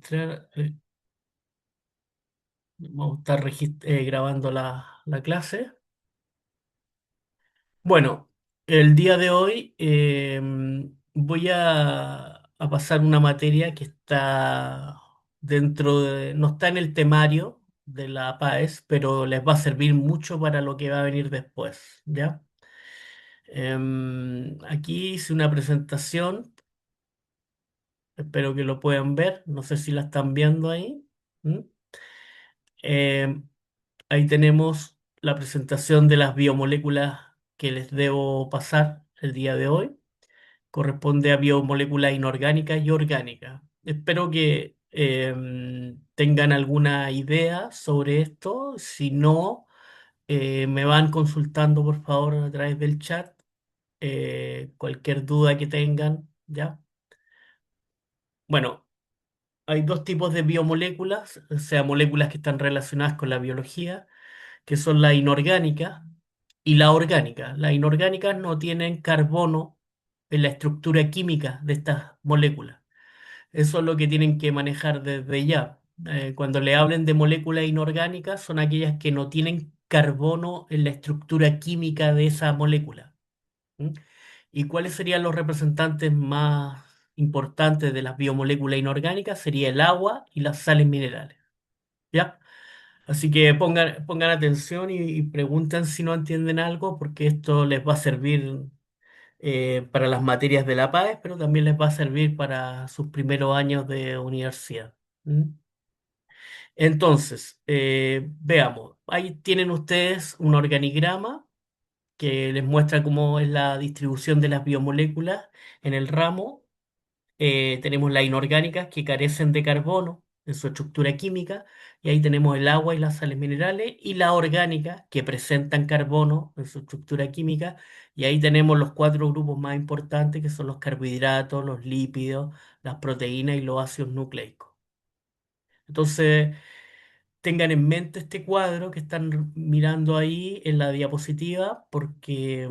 registrar. Vamos a estar grabando la clase. Bueno, el día de hoy voy a pasar una materia que está no está en el temario de la PAES, pero les va a servir mucho para lo que va a venir después, ¿ya? Aquí hice una presentación, espero que lo puedan ver, no sé si la están viendo ahí. ¿Mm? Em, Ahí tenemos la presentación de las biomoléculas que les debo pasar el día de hoy. Corresponde a biomoléculas inorgánicas y orgánicas. Espero que tengan alguna idea sobre esto. Si no, me van consultando por favor a través del chat. Cualquier duda que tengan, ¿ya? Bueno, hay dos tipos de biomoléculas, o sea, moléculas que están relacionadas con la biología, que son la inorgánica y la orgánica. Las inorgánicas no tienen carbono en la estructura química de estas moléculas. Eso es lo que tienen que manejar desde ya. Cuando le hablen de moléculas inorgánicas, son aquellas que no tienen carbono en la estructura química de esa molécula. ¿Mm? ¿Y cuáles serían los representantes más importantes de las biomoléculas inorgánicas? Sería el agua y las sales minerales. ¿Ya? Así que pongan atención y pregunten si no entienden algo, porque esto les va a servir para las materias de la PAES, pero también les va a servir para sus primeros años de universidad. ¿Mm? Entonces, veamos, ahí tienen ustedes un organigrama que les muestra cómo es la distribución de las biomoléculas en el ramo. Tenemos las inorgánicas que carecen de carbono en su estructura química, y ahí tenemos el agua y las sales minerales, y las orgánicas que presentan carbono en su estructura química, y ahí tenemos los cuatro grupos más importantes que son los carbohidratos, los lípidos, las proteínas y los ácidos nucleicos. Entonces, tengan en mente este cuadro que están mirando ahí en la diapositiva, porque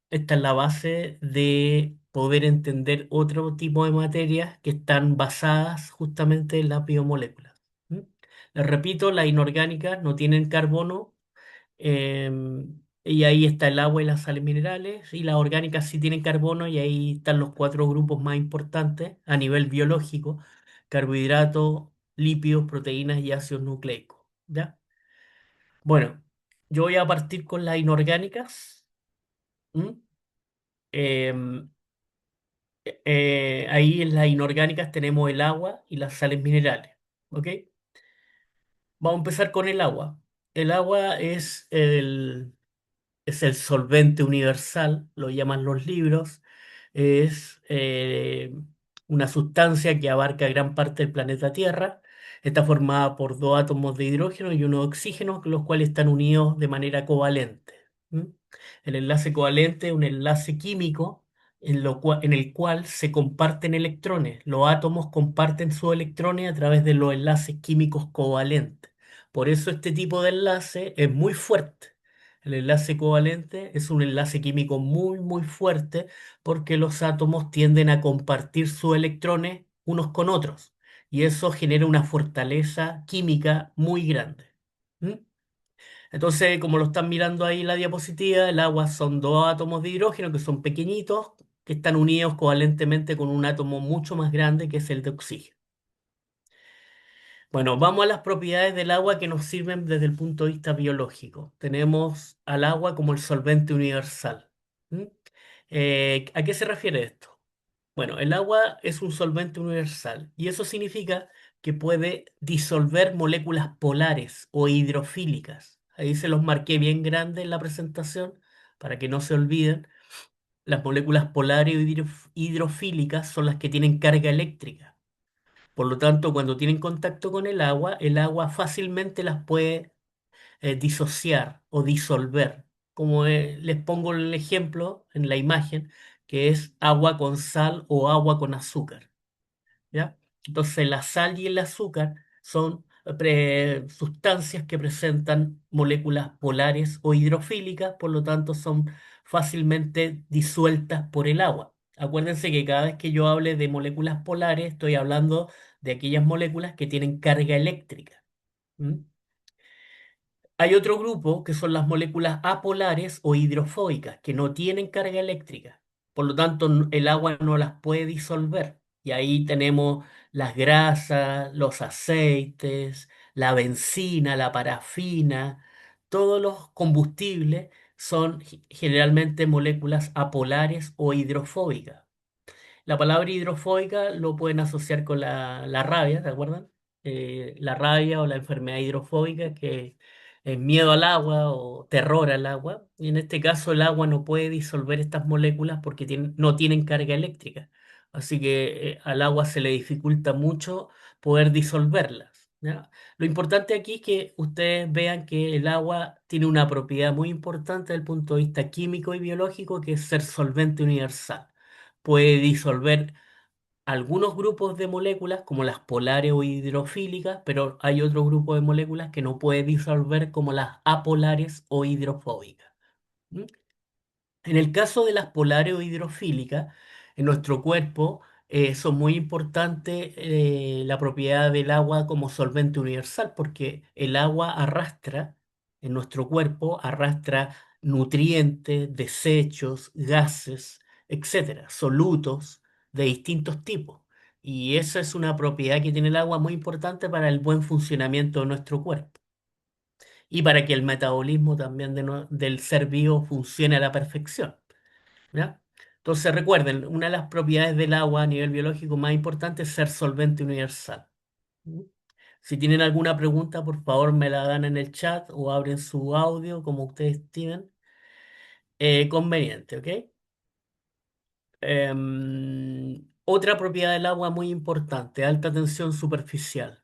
esta es la base de poder entender otro tipo de materias que están basadas justamente en las biomoléculas. ¿Mm? Les repito, las inorgánicas no tienen carbono, y ahí está el agua y las sales minerales, y las orgánicas sí tienen carbono, y ahí están los cuatro grupos más importantes a nivel biológico: carbohidratos, lípidos, proteínas y ácidos nucleicos. ¿Ya? Bueno, yo voy a partir con las inorgánicas. ¿Mm? Em, Ahí en las inorgánicas tenemos el agua y las sales minerales. ¿Ok? Vamos a empezar con el agua. El agua es el solvente universal, lo llaman los libros. Es una sustancia que abarca gran parte del planeta Tierra. Está formada por dos átomos de hidrógeno y uno de oxígeno, los cuales están unidos de manera covalente. ¿Mm? El enlace covalente es un enlace químico en el cual se comparten electrones. Los átomos comparten sus electrones a través de los enlaces químicos covalentes. Por eso este tipo de enlace es muy fuerte. El enlace covalente es un enlace químico muy, muy fuerte, porque los átomos tienden a compartir sus electrones unos con otros, y eso genera una fortaleza química muy grande. ¿Mm? Entonces, como lo están mirando ahí en la diapositiva, el agua son dos átomos de hidrógeno que son pequeñitos, que están unidos covalentemente con un átomo mucho más grande que es el de oxígeno. Bueno, vamos a las propiedades del agua que nos sirven desde el punto de vista biológico. Tenemos al agua como el solvente universal. ¿Mm? ¿A qué se refiere esto? Bueno, el agua es un solvente universal, y eso significa que puede disolver moléculas polares o hidrofílicas. Ahí se los marqué bien grande en la presentación para que no se olviden. Las moléculas polares o hidrofílicas son las que tienen carga eléctrica. Por lo tanto, cuando tienen contacto con el agua fácilmente las puede disociar o disolver. Como les pongo el ejemplo en la imagen, que es agua con sal o agua con azúcar. ¿Ya? Entonces, la sal y el azúcar son sustancias que presentan moléculas polares o hidrofílicas, por lo tanto son fácilmente disueltas por el agua. Acuérdense que cada vez que yo hable de moléculas polares, estoy hablando de aquellas moléculas que tienen carga eléctrica. ¿Mm? Hay otro grupo que son las moléculas apolares o hidrofóbicas, que no tienen carga eléctrica. Por lo tanto, el agua no las puede disolver. Y ahí tenemos las grasas, los aceites, la benzina, la parafina, todos los combustibles son generalmente moléculas apolares o hidrofóbicas. La palabra hidrofóbica lo pueden asociar con la rabia, ¿te acuerdan? La rabia o la enfermedad hidrofóbica, que es miedo al agua o terror al agua. Y en este caso el agua no puede disolver estas moléculas porque no tienen carga eléctrica. Así que al agua se le dificulta mucho poder disolverlas, ¿ya? Lo importante aquí es que ustedes vean que el agua tiene una propiedad muy importante desde el punto de vista químico y biológico, que es ser solvente universal. Puede disolver algunos grupos de moléculas, como las polares o hidrofílicas, pero hay otro grupo de moléculas que no puede disolver, como las apolares o hidrofóbicas. ¿Mm? En el caso de las polares o hidrofílicas, en nuestro cuerpo son muy importantes la propiedad del agua como solvente universal, porque el agua arrastra, en nuestro cuerpo, arrastra nutrientes, desechos, gases, etcétera, solutos de distintos tipos. Y esa es una propiedad que tiene el agua muy importante para el buen funcionamiento de nuestro cuerpo y para que el metabolismo también del ser vivo funcione a la perfección. ¿Ya? Entonces recuerden, una de las propiedades del agua a nivel biológico más importante es ser solvente universal. ¿Mm? Si tienen alguna pregunta, por favor me la dan en el chat o abren su audio como ustedes estimen conveniente, ¿ok? Otra propiedad del agua muy importante, alta tensión superficial.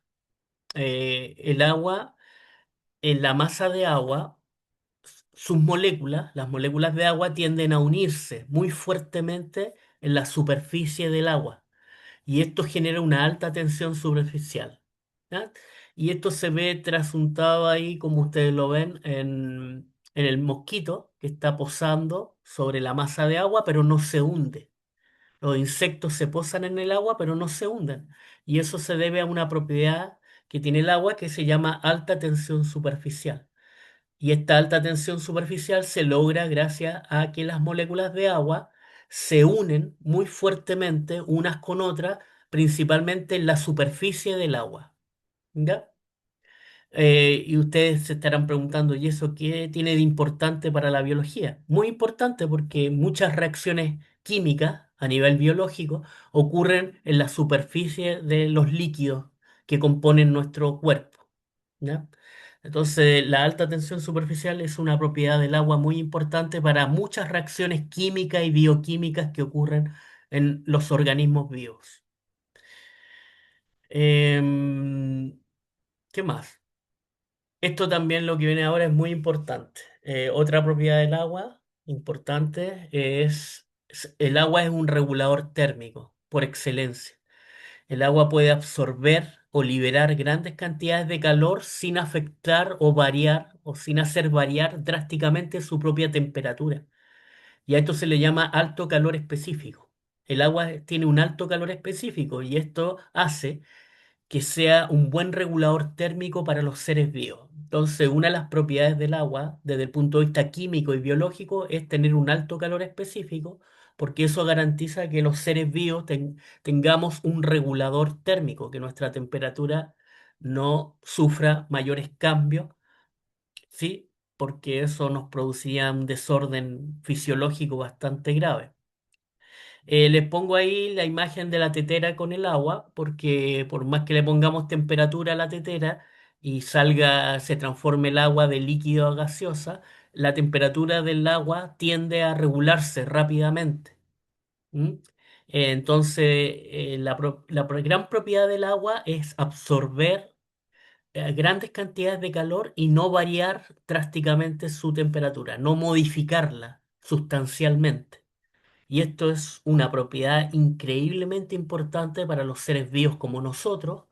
El agua, en la masa de agua, sus moléculas, las moléculas de agua tienden a unirse muy fuertemente en la superficie del agua y esto genera una alta tensión superficial. ¿Ya? Y esto se ve trasuntado ahí, como ustedes lo ven, en el mosquito que está posando sobre la masa de agua, pero no se hunde. Los insectos se posan en el agua, pero no se hunden. Y eso se debe a una propiedad que tiene el agua que se llama alta tensión superficial. Y esta alta tensión superficial se logra gracias a que las moléculas de agua se unen muy fuertemente unas con otras, principalmente en la superficie del agua. ¿Ya? Y ustedes se estarán preguntando, ¿y eso qué tiene de importante para la biología? Muy importante porque muchas reacciones químicas a nivel biológico ocurren en la superficie de los líquidos que componen nuestro cuerpo. ¿Ya? Entonces, la alta tensión superficial es una propiedad del agua muy importante para muchas reacciones químicas y bioquímicas que ocurren en los organismos vivos. ¿Qué más? Esto también lo que viene ahora es muy importante. Otra propiedad del agua importante el agua es un regulador térmico por excelencia. El agua puede absorber o liberar grandes cantidades de calor sin afectar o variar o sin hacer variar drásticamente su propia temperatura. Y a esto se le llama alto calor específico. El agua tiene un alto calor específico y esto hace que sea un buen regulador térmico para los seres vivos. Entonces, una de las propiedades del agua, desde el punto de vista químico y biológico, es tener un alto calor específico, porque eso garantiza que los seres vivos tengamos un regulador térmico, que nuestra temperatura no sufra mayores cambios, ¿sí? Porque eso nos producía un desorden fisiológico bastante grave. Les pongo ahí la imagen de la tetera con el agua, porque por más que le pongamos temperatura a la tetera y salga, se transforme el agua de líquido a gaseosa, la temperatura del agua tiende a regularse rápidamente. ¿Mm? Entonces, gran propiedad del agua es absorber grandes cantidades de calor y no variar drásticamente su temperatura, no modificarla sustancialmente. Y esto es una propiedad increíblemente importante para los seres vivos como nosotros,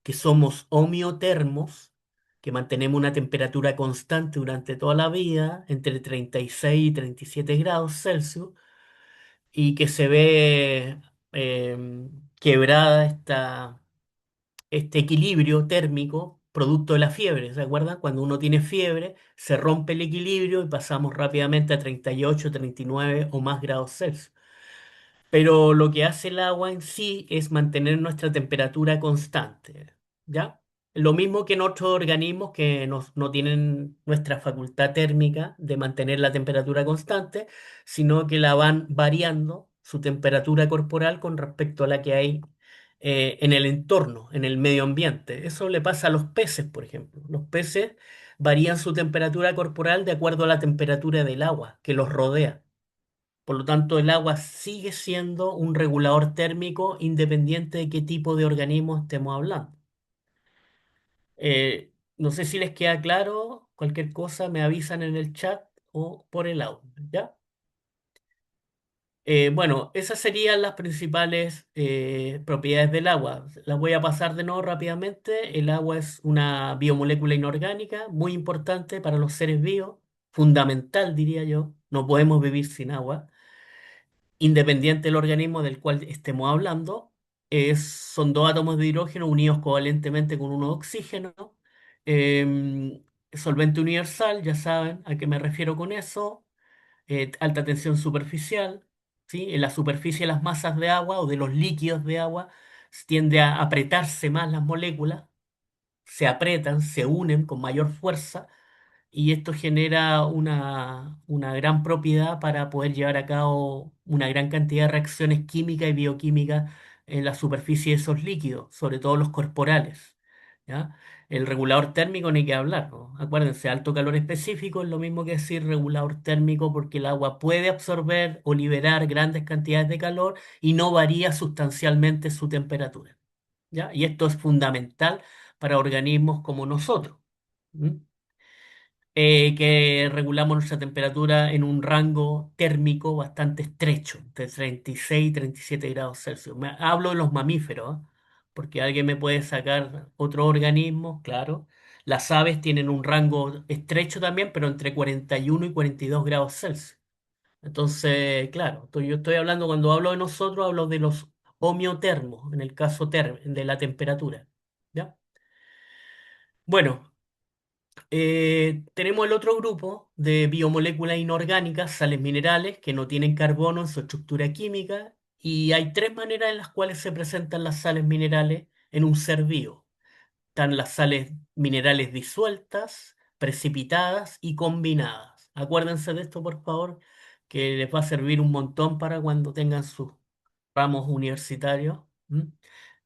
que somos homeotermos, que mantenemos una temperatura constante durante toda la vida, entre 36 y 37 grados Celsius, y que se ve quebrada este equilibrio térmico producto de la fiebre. ¿Se acuerdan? Cuando uno tiene fiebre, se rompe el equilibrio y pasamos rápidamente a 38, 39 o más grados Celsius. Pero lo que hace el agua en sí es mantener nuestra temperatura constante, ¿ya? Lo mismo que en otros organismos que no tienen nuestra facultad térmica de mantener la temperatura constante, sino que la van variando su temperatura corporal con respecto a la que hay en el entorno, en el medio ambiente. Eso le pasa a los peces, por ejemplo. Los peces varían su temperatura corporal de acuerdo a la temperatura del agua que los rodea. Por lo tanto, el agua sigue siendo un regulador térmico independiente de qué tipo de organismo estemos hablando. No sé si les queda claro, cualquier cosa me avisan en el chat o por el audio, ¿ya? Bueno, esas serían las principales propiedades del agua. Las voy a pasar de nuevo rápidamente. El agua es una biomolécula inorgánica muy importante para los seres vivos, fundamental, diría yo. No podemos vivir sin agua. Independiente del organismo del cual estemos hablando, son dos átomos de hidrógeno unidos covalentemente con uno de oxígeno. Solvente universal, ya saben a qué me refiero con eso. Alta tensión superficial, ¿sí? En la superficie de las masas de agua o de los líquidos de agua tiende a apretarse más las moléculas, se apretan, se unen con mayor fuerza y esto genera una gran propiedad para poder llevar a cabo una gran cantidad de reacciones químicas y bioquímicas en la superficie de esos líquidos, sobre todo los corporales. ¿Ya? El regulador térmico ni que hablar, ¿no? Acuérdense, alto calor específico es lo mismo que decir regulador térmico porque el agua puede absorber o liberar grandes cantidades de calor y no varía sustancialmente su temperatura. ¿Ya? Y esto es fundamental para organismos como nosotros. ¿M? Que regulamos nuestra temperatura en un rango térmico bastante estrecho, de 36 y 37 grados Celsius. Hablo de los mamíferos, ¿eh? Porque alguien me puede sacar otro organismo, claro. Las aves tienen un rango estrecho también, pero entre 41 y 42 grados Celsius. Entonces, claro, yo estoy hablando, cuando hablo de nosotros, hablo de los homeotermos, en el caso de la temperatura. ¿Ya? Bueno. Tenemos el otro grupo de biomoléculas inorgánicas, sales minerales, que no tienen carbono en su estructura química, y hay tres maneras en las cuales se presentan las sales minerales en un ser vivo. Están las sales minerales disueltas, precipitadas y combinadas. Acuérdense de esto, por favor, que les va a servir un montón para cuando tengan sus ramos universitarios, ¿m?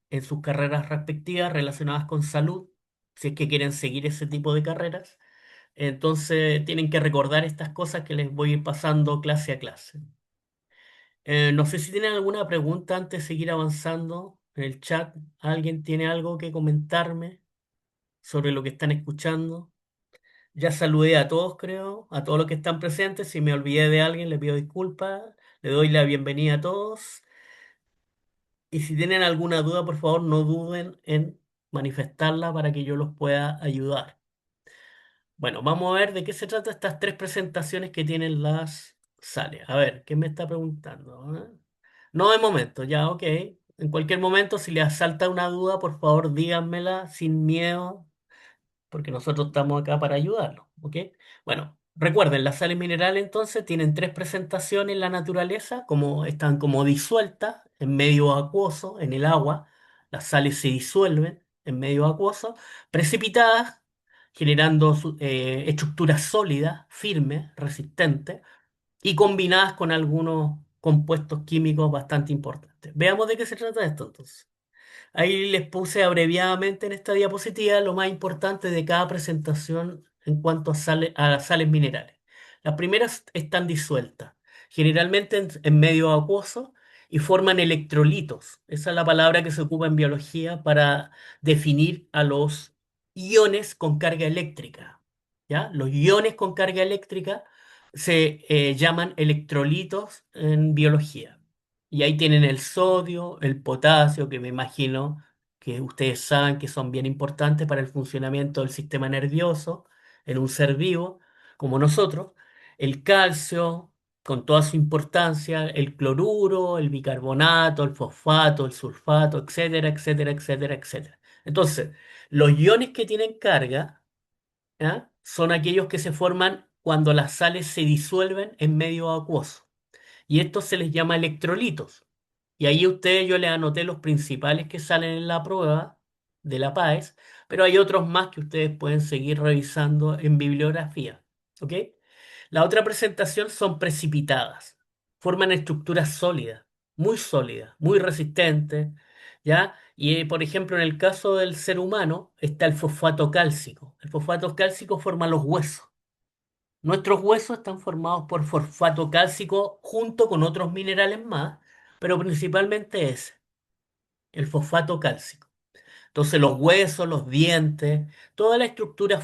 En sus carreras respectivas relacionadas con salud, si es que quieren seguir ese tipo de carreras. Entonces tienen que recordar estas cosas que les voy a ir pasando clase a clase. No sé si tienen alguna pregunta antes de seguir avanzando en el chat. ¿Alguien tiene algo que comentarme sobre lo que están escuchando? Ya saludé a todos, creo, a todos los que están presentes. Si me olvidé de alguien, le pido disculpas. Le doy la bienvenida a todos. Y si tienen alguna duda, por favor, no duden en manifestarla para que yo los pueda ayudar. Bueno, vamos a ver de qué se trata estas tres presentaciones que tienen las sales. A ver, ¿qué me está preguntando? No de momento, ya, ok. En cualquier momento, si les salta una duda, por favor, díganmela sin miedo, porque nosotros estamos acá para ayudarlos, ¿ok? Bueno, recuerden, las sales minerales entonces tienen tres presentaciones en la naturaleza, como están como disueltas en medio acuoso, en el agua, las sales se disuelven en medio acuoso, precipitadas, generando estructuras sólidas, firmes, resistentes, y combinadas con algunos compuestos químicos bastante importantes. Veamos de qué se trata esto entonces. Ahí les puse abreviadamente en esta diapositiva lo más importante de cada presentación en cuanto a las sales minerales. Las primeras están disueltas, generalmente en medio acuoso y forman electrolitos. Esa es la palabra que se ocupa en biología para definir a los iones con carga eléctrica. ¿Ya? Los iones con carga eléctrica se llaman electrolitos en biología. Y ahí tienen el sodio, el potasio, que me imagino que ustedes saben que son bien importantes para el funcionamiento del sistema nervioso en un ser vivo como nosotros, el calcio, con toda su importancia, el cloruro, el bicarbonato, el fosfato, el sulfato, etcétera, etcétera, etcétera, etcétera. Entonces, los iones que tienen carga, ¿ya? Son aquellos que se forman cuando las sales se disuelven en medio acuoso. Y estos se les llama electrolitos. Y ahí ustedes yo les anoté los principales que salen en la prueba de la PAES, pero hay otros más que ustedes pueden seguir revisando en bibliografía. ¿Ok? La otra presentación son precipitadas. Forman estructuras sólidas, muy resistentes, ¿ya? Y por ejemplo, en el caso del ser humano está el fosfato cálcico. El fosfato cálcico forma los huesos. Nuestros huesos están formados por fosfato cálcico junto con otros minerales más, pero principalmente ese, el fosfato cálcico. Entonces los huesos, los dientes, toda la estructura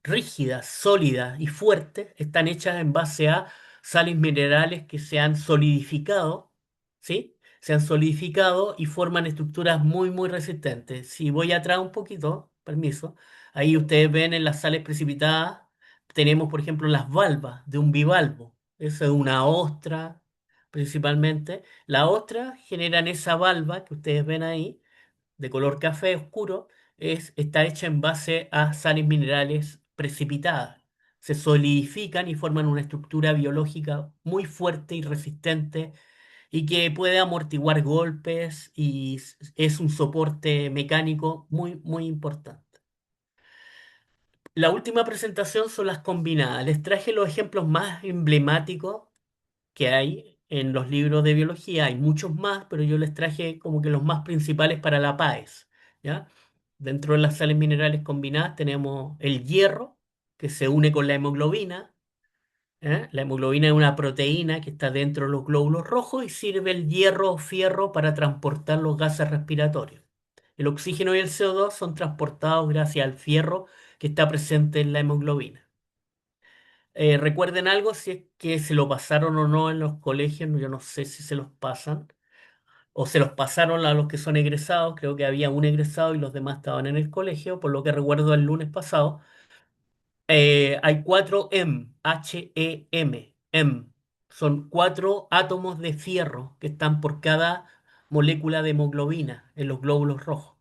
rígida, sólida y fuerte están hechas en base a sales minerales que se han solidificado, ¿sí? Se han solidificado y forman estructuras muy, muy resistentes. Si voy atrás un poquito, permiso, ahí ustedes ven en las sales precipitadas, tenemos por ejemplo las valvas de un bivalvo. Eso es una ostra, principalmente. La ostra generan esa valva que ustedes ven ahí de color café oscuro está hecha en base a sales minerales precipitadas. Se solidifican y forman una estructura biológica muy fuerte y resistente y que puede amortiguar golpes y es un soporte mecánico muy, muy importante. La última presentación son las combinadas. Les traje los ejemplos más emblemáticos que hay en los libros de biología. Hay muchos más, pero yo les traje como que los más principales para la PAES, ¿ya? Dentro de las sales minerales combinadas tenemos el hierro, que se une con la hemoglobina. ¿Eh? La hemoglobina es una proteína que está dentro de los glóbulos rojos y sirve el hierro o fierro para transportar los gases respiratorios. El oxígeno y el CO2 son transportados gracias al fierro que está presente en la hemoglobina. Recuerden algo, si es que se lo pasaron o no en los colegios, yo no sé si se los pasan, o se los pasaron a los que son egresados, creo que había un egresado y los demás estaban en el colegio, por lo que recuerdo el lunes pasado. Hay cuatro M. Son cuatro átomos de fierro que están por cada molécula de hemoglobina en los glóbulos rojos.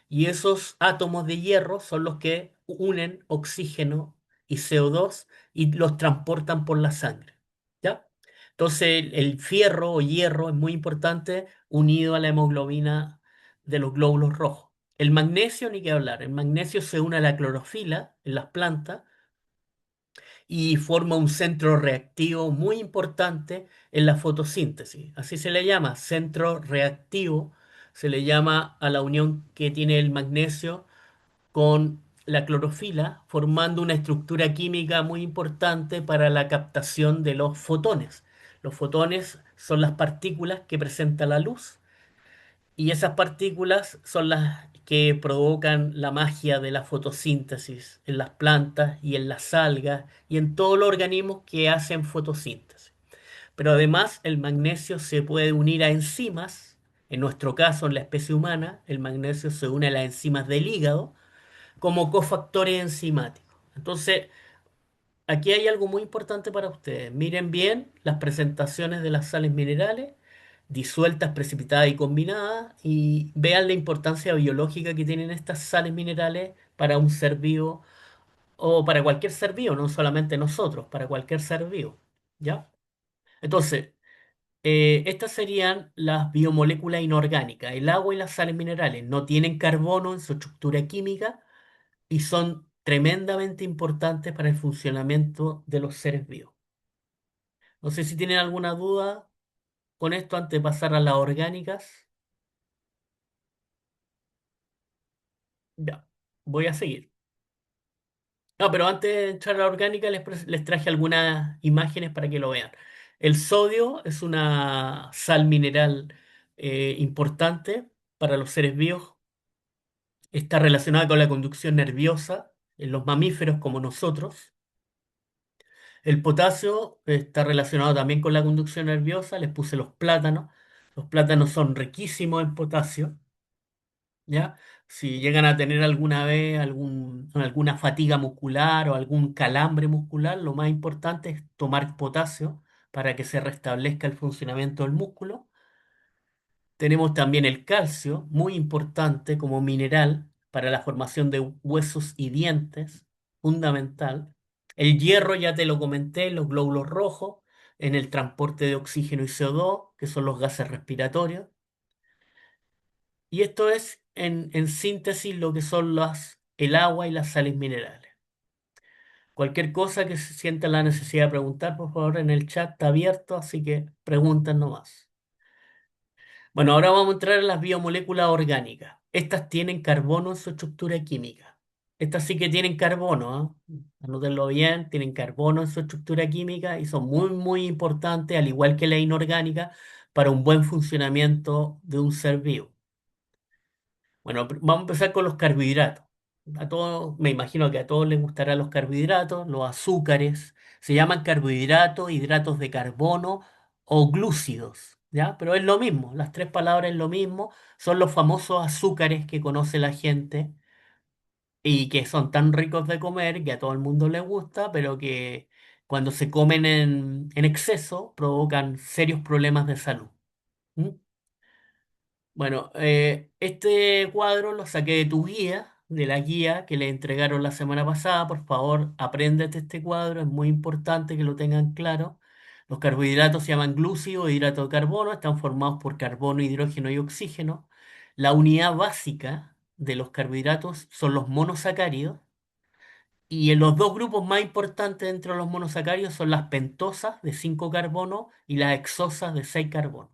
Y esos átomos de hierro son los que unen oxígeno y CO2 y los transportan por la sangre. ¿Ya? Entonces el fierro o hierro es muy importante unido a la hemoglobina de los glóbulos rojos. El magnesio, ni que hablar. El magnesio se une a la clorofila en las plantas y forma un centro reactivo muy importante en la fotosíntesis. Así se le llama, centro reactivo, se le llama a la unión que tiene el magnesio con la clorofila, formando una estructura química muy importante para la captación de los fotones. Los fotones son las partículas que presenta la luz y esas partículas son las que provocan la magia de la fotosíntesis en las plantas y en las algas y en todos los organismos que hacen fotosíntesis. Pero además el magnesio se puede unir a enzimas. En nuestro caso, en la especie humana, el magnesio se une a las enzimas del hígado como cofactores enzimáticos. Entonces, aquí hay algo muy importante para ustedes. Miren bien las presentaciones de las sales minerales, disueltas, precipitadas y combinadas, y vean la importancia biológica que tienen estas sales minerales para un ser vivo o para cualquier ser vivo, no solamente nosotros, para cualquier ser vivo. ¿Ya? Entonces, estas serían las biomoléculas inorgánicas. El agua y las sales minerales no tienen carbono en su estructura química y son tremendamente importantes para el funcionamiento de los seres vivos. No sé si tienen alguna duda con esto antes de pasar a las orgánicas. Ya, voy a seguir. No, pero antes de entrar a la orgánica les traje algunas imágenes para que lo vean. El sodio es una sal mineral importante para los seres vivos. Está relacionada con la conducción nerviosa en los mamíferos como nosotros. El potasio está relacionado también con la conducción nerviosa. Les puse los plátanos. Los plátanos son riquísimos en potasio, ¿ya? Si llegan a tener alguna vez alguna fatiga muscular o algún calambre muscular, lo más importante es tomar potasio, para que se restablezca el funcionamiento del músculo. Tenemos también el calcio, muy importante como mineral para la formación de huesos y dientes, fundamental. El hierro, ya te lo comenté, los glóbulos rojos, en el transporte de oxígeno y CO2, que son los gases respiratorios. Y esto es, en síntesis, lo que son el agua y las sales minerales. Cualquier cosa que se sienta la necesidad de preguntar, por favor, en el chat está abierto, así que pregunten nomás. Bueno, ahora vamos a entrar en las biomoléculas orgánicas. Estas tienen carbono en su estructura química. Estas sí que tienen carbono, ¿ah? Anótenlo bien, tienen carbono en su estructura química y son muy, muy importantes, al igual que la inorgánica, para un buen funcionamiento de un ser vivo. Bueno, vamos a empezar con los carbohidratos. A todos, me imagino que a todos les gustarán los carbohidratos, los azúcares. Se llaman carbohidratos, hidratos de carbono o glúcidos, ¿ya? Pero es lo mismo, las tres palabras es lo mismo. Son los famosos azúcares que conoce la gente y que son tan ricos de comer que a todo el mundo les gusta, pero que cuando se comen en exceso provocan serios problemas de salud. ¿Mm? Bueno, este cuadro lo saqué de tu guía, de la guía que le entregaron la semana pasada. Por favor, apréndete este cuadro, es muy importante que lo tengan claro. Los carbohidratos se llaman glúcidos, hidratos de carbono, están formados por carbono, hidrógeno y oxígeno. La unidad básica de los carbohidratos son los monosacáridos, y en los dos grupos más importantes dentro de los monosacáridos son las pentosas de 5 carbonos y las hexosas de 6 carbonos.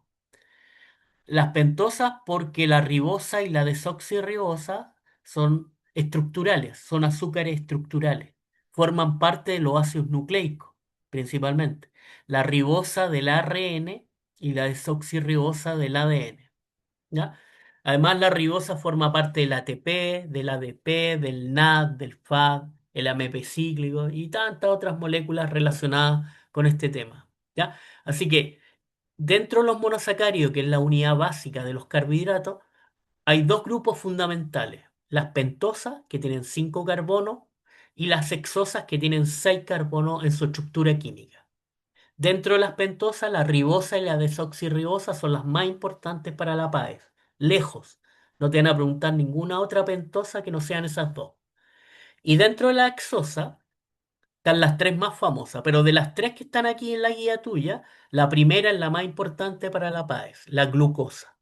Las pentosas porque la ribosa y la desoxirribosa son estructurales, son azúcares estructurales. Forman parte de los ácidos nucleicos, principalmente. La ribosa del ARN y la desoxirribosa del ADN. ¿Ya? Además, la ribosa forma parte del ATP, del ADP, del NAD, del FAD, el AMP cíclico y tantas otras moléculas relacionadas con este tema. ¿Ya? Así que dentro de los monosacáridos, que es la unidad básica de los carbohidratos, hay dos grupos fundamentales. Las pentosas, que tienen 5 carbonos, y las hexosas, que tienen 6 carbonos en su estructura química. Dentro de las pentosas, la ribosa y la desoxirribosa son las más importantes para la PAES. Lejos. No te van a preguntar ninguna otra pentosa que no sean esas dos. Y dentro de la hexosa están las tres más famosas, pero de las tres que están aquí en la guía tuya, la primera es la más importante para la PAES, la glucosa.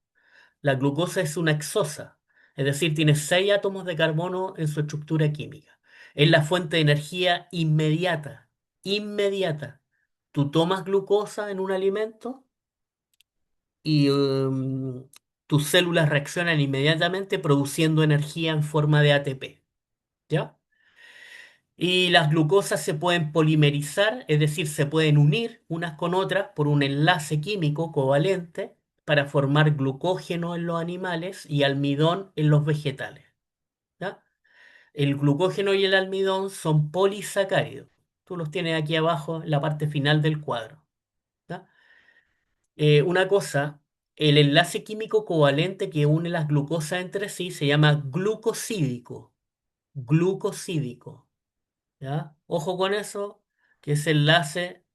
La glucosa es una hexosa, es decir, tiene 6 átomos de carbono en su estructura química. Es la fuente de energía inmediata, inmediata. Tú tomas glucosa en un alimento y tus células reaccionan inmediatamente produciendo energía en forma de ATP, ¿ya? Y las glucosas se pueden polimerizar, es decir, se pueden unir unas con otras por un enlace químico covalente para formar glucógeno en los animales y almidón en los vegetales. ¿Ya? El glucógeno y el almidón son polisacáridos. Tú los tienes aquí abajo en la parte final del cuadro. ¿Ya? Una cosa, el enlace químico covalente que une las glucosas entre sí se llama glucosídico. Glucosídico. ¿Ya? Ojo con eso, que ese enlace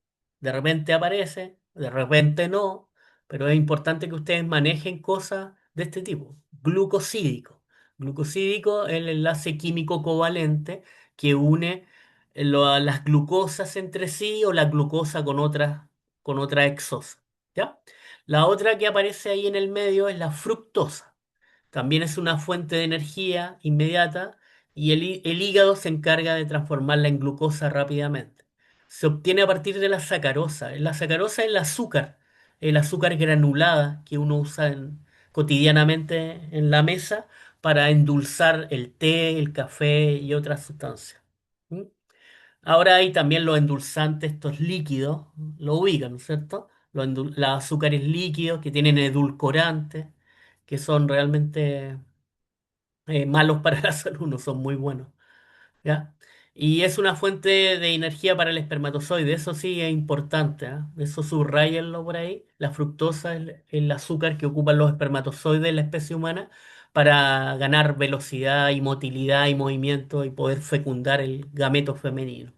de repente aparece, de repente no, pero es importante que ustedes manejen cosas de este tipo. Glucosídico. Glucosídico es el enlace químico covalente que une las glucosas entre sí o la glucosa con otra hexosa. ¿Ya? La otra que aparece ahí en el medio es la fructosa. También es una fuente de energía inmediata y el hígado se encarga de transformarla en glucosa rápidamente. Se obtiene a partir de la sacarosa. La sacarosa es el azúcar granulada que uno usa cotidianamente en la mesa para endulzar el té, el café y otras sustancias. ¿Mm? Ahora hay también los endulzantes, estos líquidos, lo ubican, ¿no es cierto? Los azúcares líquidos que tienen edulcorantes, que son realmente malos para la salud, no son muy buenos, ¿ya? Y es una fuente de energía para el espermatozoide, eso sí es importante, ¿ah? Eso subrayenlo por ahí. La fructosa es el azúcar que ocupan los espermatozoides en la especie humana para ganar velocidad y motilidad y movimiento y poder fecundar el gameto femenino.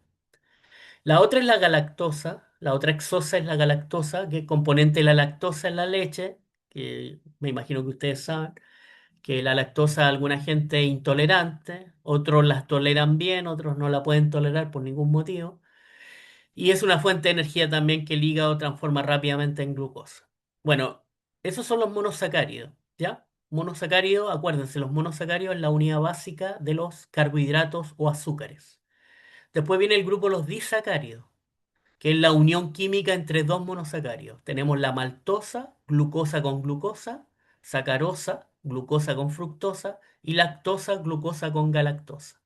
La otra es la galactosa. La otra exosa es la galactosa, que es componente de la lactosa en la leche, que me imagino que ustedes saben, que la lactosa a alguna gente es intolerante, otros las toleran bien, otros no la pueden tolerar por ningún motivo. Y es una fuente de energía también que el hígado transforma rápidamente en glucosa. Bueno, esos son los monosacáridos, ¿ya? Monosacáridos, acuérdense, los monosacáridos es la unidad básica de los carbohidratos o azúcares. Después viene el grupo los disacáridos, que es la unión química entre dos monosacáridos. Tenemos la maltosa, glucosa con glucosa, sacarosa, glucosa con fructosa, y lactosa, glucosa con galactosa.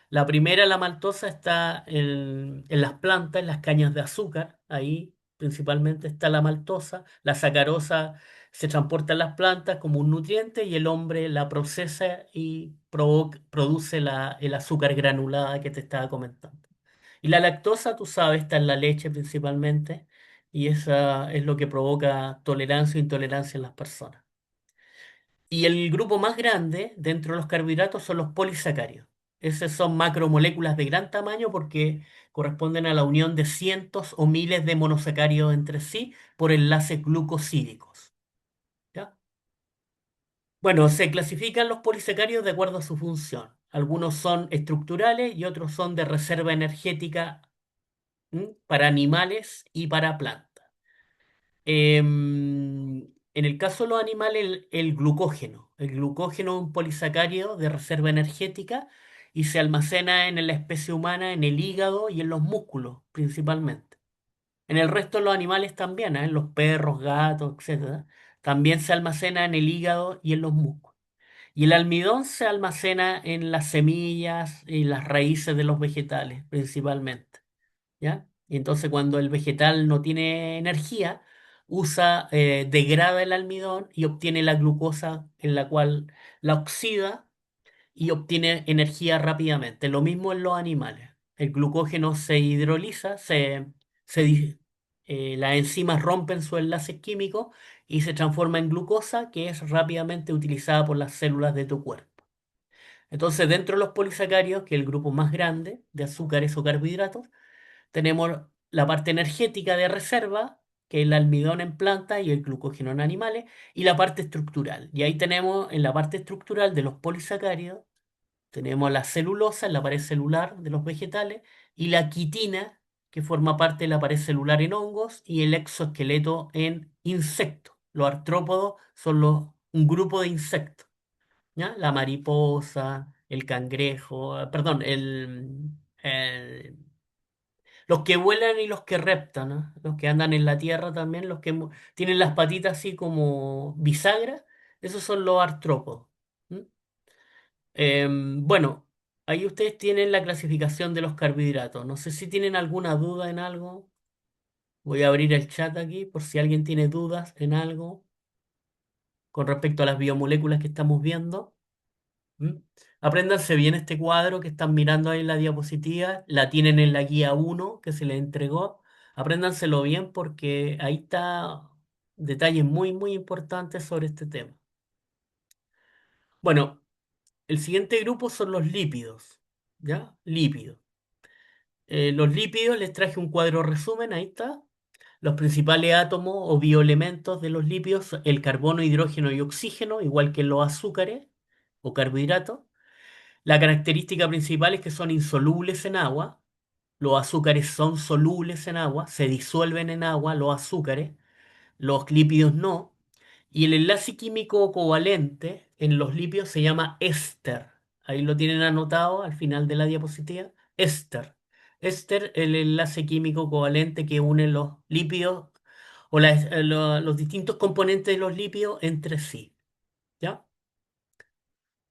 La primera, la maltosa, está en las plantas, en las cañas de azúcar. Ahí principalmente está la maltosa. La sacarosa se transporta en las plantas como un nutriente y el hombre la procesa y produce el azúcar granulada que te estaba comentando. Y la lactosa, tú sabes, está en la leche principalmente y esa es lo que provoca tolerancia o intolerancia en las personas. Y el grupo más grande dentro de los carbohidratos son los polisacáridos. Esos son macromoléculas de gran tamaño porque corresponden a la unión de cientos o miles de monosacáridos entre sí por enlaces glucosídicos. ¿Ya? Bueno, se clasifican los polisacáridos de acuerdo a su función. Algunos son estructurales y otros son de reserva energética, para animales y para plantas. En el caso de los animales, el glucógeno. El glucógeno es un polisacárido de reserva energética y se almacena en la especie humana, en el hígado y en los músculos principalmente. En el resto de los animales también, en los perros, gatos, etcétera, también se almacena en el hígado y en los músculos. Y el almidón se almacena en las semillas y las raíces de los vegetales principalmente. ¿Ya? Y entonces cuando el vegetal no tiene energía, degrada el almidón y obtiene la glucosa en la cual la oxida y obtiene energía rápidamente. Lo mismo en los animales. El glucógeno se hidroliza, se di- las enzimas rompen su enlace químico y se transforma en glucosa que es rápidamente utilizada por las células de tu cuerpo. Entonces, dentro de los polisacáridos, que es el grupo más grande de azúcares o carbohidratos, tenemos la parte energética de reserva, que es el almidón en plantas y el glucógeno en animales, y la parte estructural. Y ahí tenemos en la parte estructural de los polisacáridos, tenemos la celulosa en la pared celular de los vegetales y la quitina, que forma parte de la pared celular en hongos, y el exoesqueleto en insectos. Los artrópodos son un grupo de insectos, ¿ya? La mariposa, el cangrejo, perdón, los que vuelan y los que reptan, ¿no? Los que andan en la tierra también, los que tienen las patitas así como bisagra, esos son los artrópodos. ¿M? Bueno, ahí ustedes tienen la clasificación de los carbohidratos. No sé si tienen alguna duda en algo. Voy a abrir el chat aquí por si alguien tiene dudas en algo con respecto a las biomoléculas que estamos viendo. ¿Mm? Apréndanse bien este cuadro que están mirando ahí en la diapositiva, la tienen en la guía uno que se les entregó. Apréndanselo bien porque ahí está detalles muy, muy importantes sobre este tema. Bueno, el siguiente grupo son los lípidos, ¿ya? Lípidos. Los lípidos, les traje un cuadro resumen, ahí está. Los principales átomos o bioelementos de los lípidos, el carbono, hidrógeno y oxígeno, igual que los azúcares o carbohidratos. La característica principal es que son insolubles en agua. Los azúcares son solubles en agua, se disuelven en agua los azúcares, los lípidos no. Y el enlace químico covalente en los lípidos se llama éster. Ahí lo tienen anotado al final de la diapositiva. Éster. Éster, el enlace químico covalente que une los lípidos o los distintos componentes de los lípidos entre sí. ¿Ya?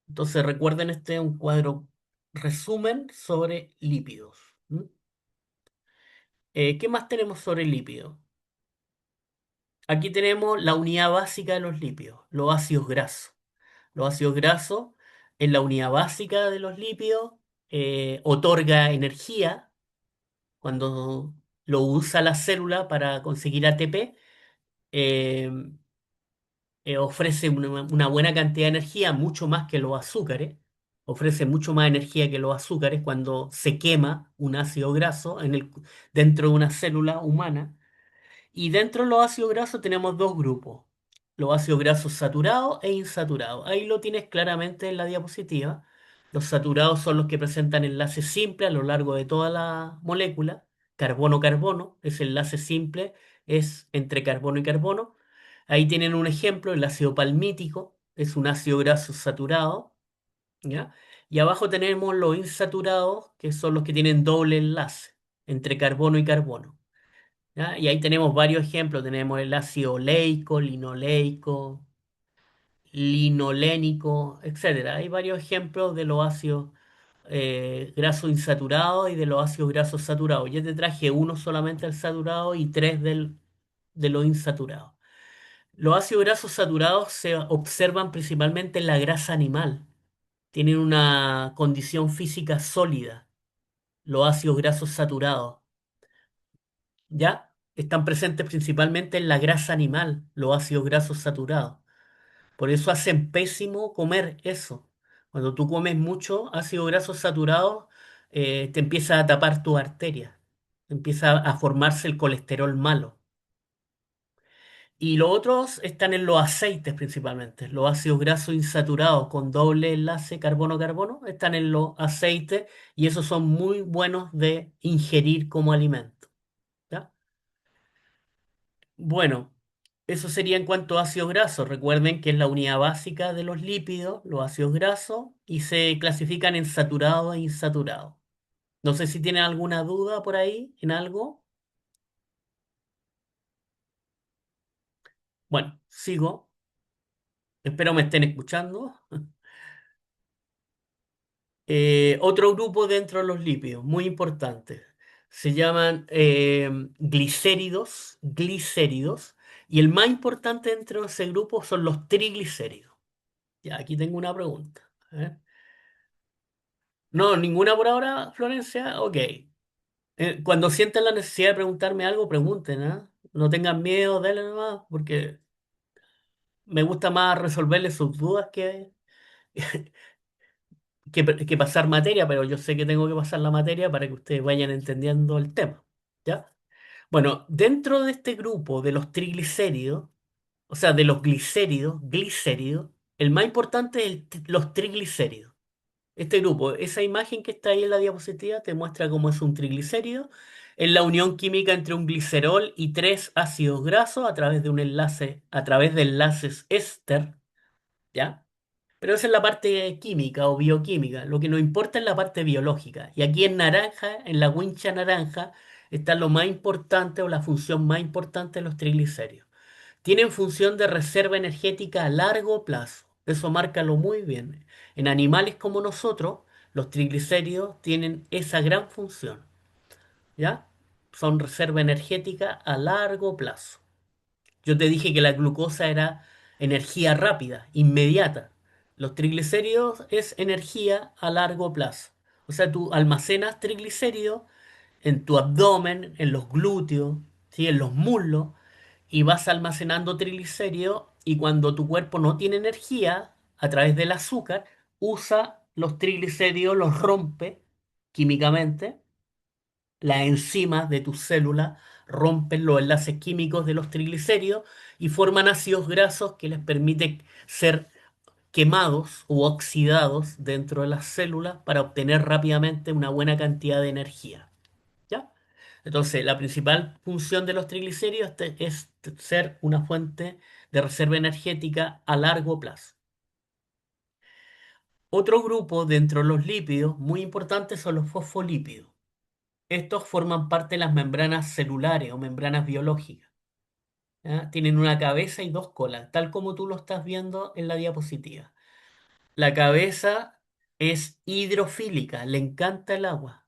Entonces recuerden, este es un cuadro resumen sobre lípidos. ¿M? ¿Qué más tenemos sobre lípidos? Aquí tenemos la unidad básica de los lípidos, los ácidos grasos. Los ácidos grasos es la unidad básica de los lípidos, otorga energía cuando lo usa la célula para conseguir ATP, eh, ofrece una buena cantidad de energía, mucho más que los azúcares. ofrece mucho más energía que los azúcares cuando se quema un ácido graso dentro de una célula humana. Y dentro de los ácidos grasos tenemos dos grupos, los ácidos grasos saturados e insaturados. Ahí lo tienes claramente en la diapositiva. Los saturados son los que presentan enlaces simples a lo largo de toda la molécula. Carbono-carbono, ese enlace simple es entre carbono y carbono. Ahí tienen un ejemplo, el ácido palmítico, es un ácido graso saturado, ¿ya? Y abajo tenemos los insaturados, que son los que tienen doble enlace entre carbono y carbono. ¿Ya? Y ahí tenemos varios ejemplos. Tenemos el ácido oleico, linoleico, linolénico, etcétera. Hay varios ejemplos de los ácidos grasos insaturados y de los ácidos grasos saturados. Yo te traje uno solamente del saturado y tres de los insaturados. Los ácidos grasos saturados se observan principalmente en la grasa animal. Tienen una condición física sólida, los ácidos grasos saturados. ¿Ya? Están presentes principalmente en la grasa animal, los ácidos grasos saturados. Por eso hacen pésimo comer eso. Cuando tú comes mucho ácido graso saturado, te empieza a tapar tu arteria, empieza a formarse el colesterol malo. Y los otros están en los aceites principalmente. Los ácidos grasos insaturados con doble enlace carbono-carbono están en los aceites y esos son muy buenos de ingerir como alimento. ¿Ya? Bueno, eso sería en cuanto a ácidos grasos. Recuerden que es la unidad básica de los lípidos, los ácidos grasos, y se clasifican en saturados e insaturados. No sé si tienen alguna duda por ahí en algo. Bueno, sigo. Espero me estén escuchando. Otro grupo dentro de los lípidos, muy importante. Se llaman glicéridos, y el más importante dentro de ese grupo son los triglicéridos. Ya, aquí tengo una pregunta. ¿Eh? No, ninguna por ahora, Florencia. Ok. Cuando sientan la necesidad de preguntarme algo, pregunten, ¿ah? No tengan miedo, denle nomás, porque me gusta más resolverles sus dudas que pasar materia, pero yo sé que tengo que pasar la materia para que ustedes vayan entendiendo el tema. ¿Ya? Bueno, dentro de este grupo de los triglicéridos, o sea, de los glicéridos, el más importante es los triglicéridos. Este grupo, esa imagen que está ahí en la diapositiva te muestra cómo es un triglicérido. Es la unión química entre un glicerol y tres ácidos grasos a través de un enlace, a través de enlaces éster, ¿ya? Pero esa es la parte química o bioquímica. Lo que nos importa es la parte biológica. Y aquí en naranja, en la wincha naranja, está lo más importante o la función más importante de los triglicéridos. Tienen función de reserva energética a largo plazo. Eso márcalo muy bien. En animales como nosotros, los triglicéridos tienen esa gran función. ¿Ya? Son reserva energética a largo plazo. Yo te dije que la glucosa era energía rápida, inmediata. Los triglicéridos es energía a largo plazo. O sea, tú almacenas triglicéridos en tu abdomen, en los glúteos, ¿sí? En los muslos, y vas almacenando triglicéridos y cuando tu cuerpo no tiene energía, a través del azúcar, usa los triglicéridos, los rompe químicamente, las enzimas de tus células rompen los enlaces químicos de los triglicéridos y forman ácidos grasos que les permite ser quemados u oxidados dentro de las células para obtener rápidamente una buena cantidad de energía. ¿Ya? Entonces, la principal función de los triglicéridos es ser una fuente de reserva energética a largo plazo. Otro grupo dentro de los lípidos muy importante son los fosfolípidos. Estos forman parte de las membranas celulares o membranas biológicas. ¿Ya? Tienen una cabeza y dos colas, tal como tú lo estás viendo en la diapositiva. La cabeza es hidrofílica, le encanta el agua,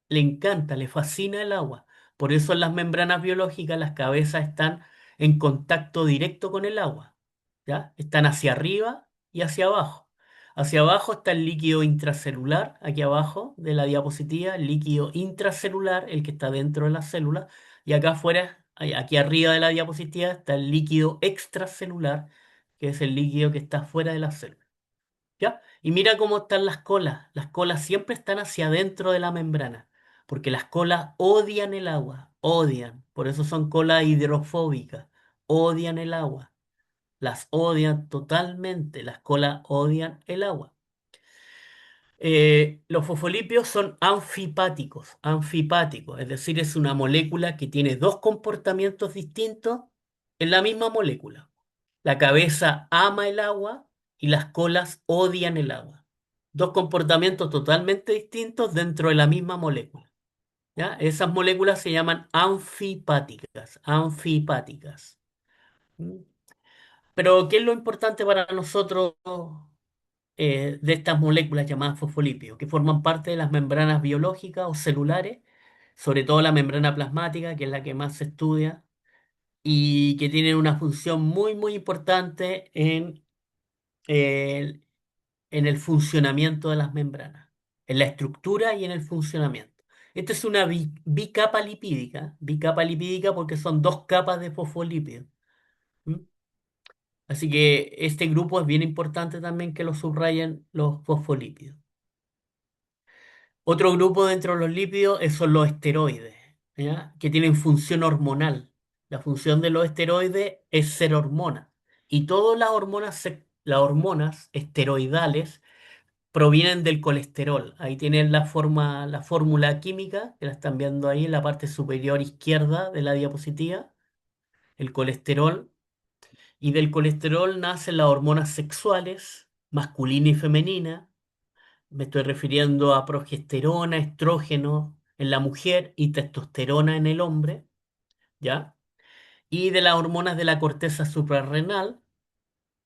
le encanta, le fascina el agua. Por eso en las membranas biológicas las cabezas están en contacto directo con el agua, ¿ya? Están hacia arriba y hacia abajo. Hacia abajo está el líquido intracelular, aquí abajo de la diapositiva, el líquido intracelular, el que está dentro de la célula, y acá afuera, aquí arriba de la diapositiva, está el líquido extracelular, que es el líquido que está fuera de la célula. ¿Ya? Y mira cómo están las colas. Las colas siempre están hacia adentro de la membrana, porque las colas odian el agua, odian. Por eso son colas hidrofóbicas, odian el agua. Las odian totalmente. Las colas odian el agua. Los fosfolipios son anfipáticos, es decir, es una molécula que tiene dos comportamientos distintos en la misma molécula. La cabeza ama el agua y las colas odian el agua. Dos comportamientos totalmente distintos dentro de la misma molécula. ¿Ya? Esas moléculas se llaman anfipáticas. ¿Mm? Pero, ¿qué es lo importante para nosotros de estas moléculas llamadas fosfolípidos, que forman parte de las membranas biológicas o celulares, sobre todo la membrana plasmática, que es la que más se estudia, y que tienen una función muy, muy importante eh, en el funcionamiento de las membranas, en la estructura y en el funcionamiento? Esta es una bicapa lipídica porque son dos capas de fosfolípidos. ¿Mm? Así que este grupo es bien importante también que lo subrayen los fosfolípidos. Otro grupo dentro de los lípidos son los esteroides, ¿ya? Que tienen función hormonal. La función de los esteroides es ser hormona. Y todas las hormonas esteroidales provienen del colesterol. Ahí tienen la fórmula química, que la están viendo ahí en la parte superior izquierda de la diapositiva, el colesterol. Y del colesterol nacen las hormonas sexuales, masculina y femenina. Me estoy refiriendo a progesterona, estrógeno en la mujer y testosterona en el hombre, ¿ya? Y de las hormonas de la corteza suprarrenal,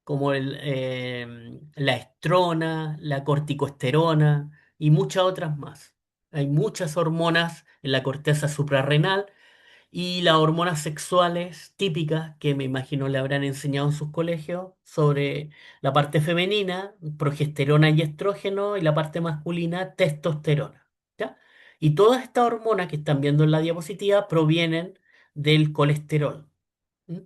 como la estrona, la corticosterona y muchas otras más. Hay muchas hormonas en la corteza suprarrenal y las hormonas sexuales típicas que me imagino le habrán enseñado en sus colegios sobre la parte femenina, progesterona y estrógeno, y la parte masculina, testosterona. ¿Ya? Y todas estas hormonas que están viendo en la diapositiva provienen del colesterol. ¿M?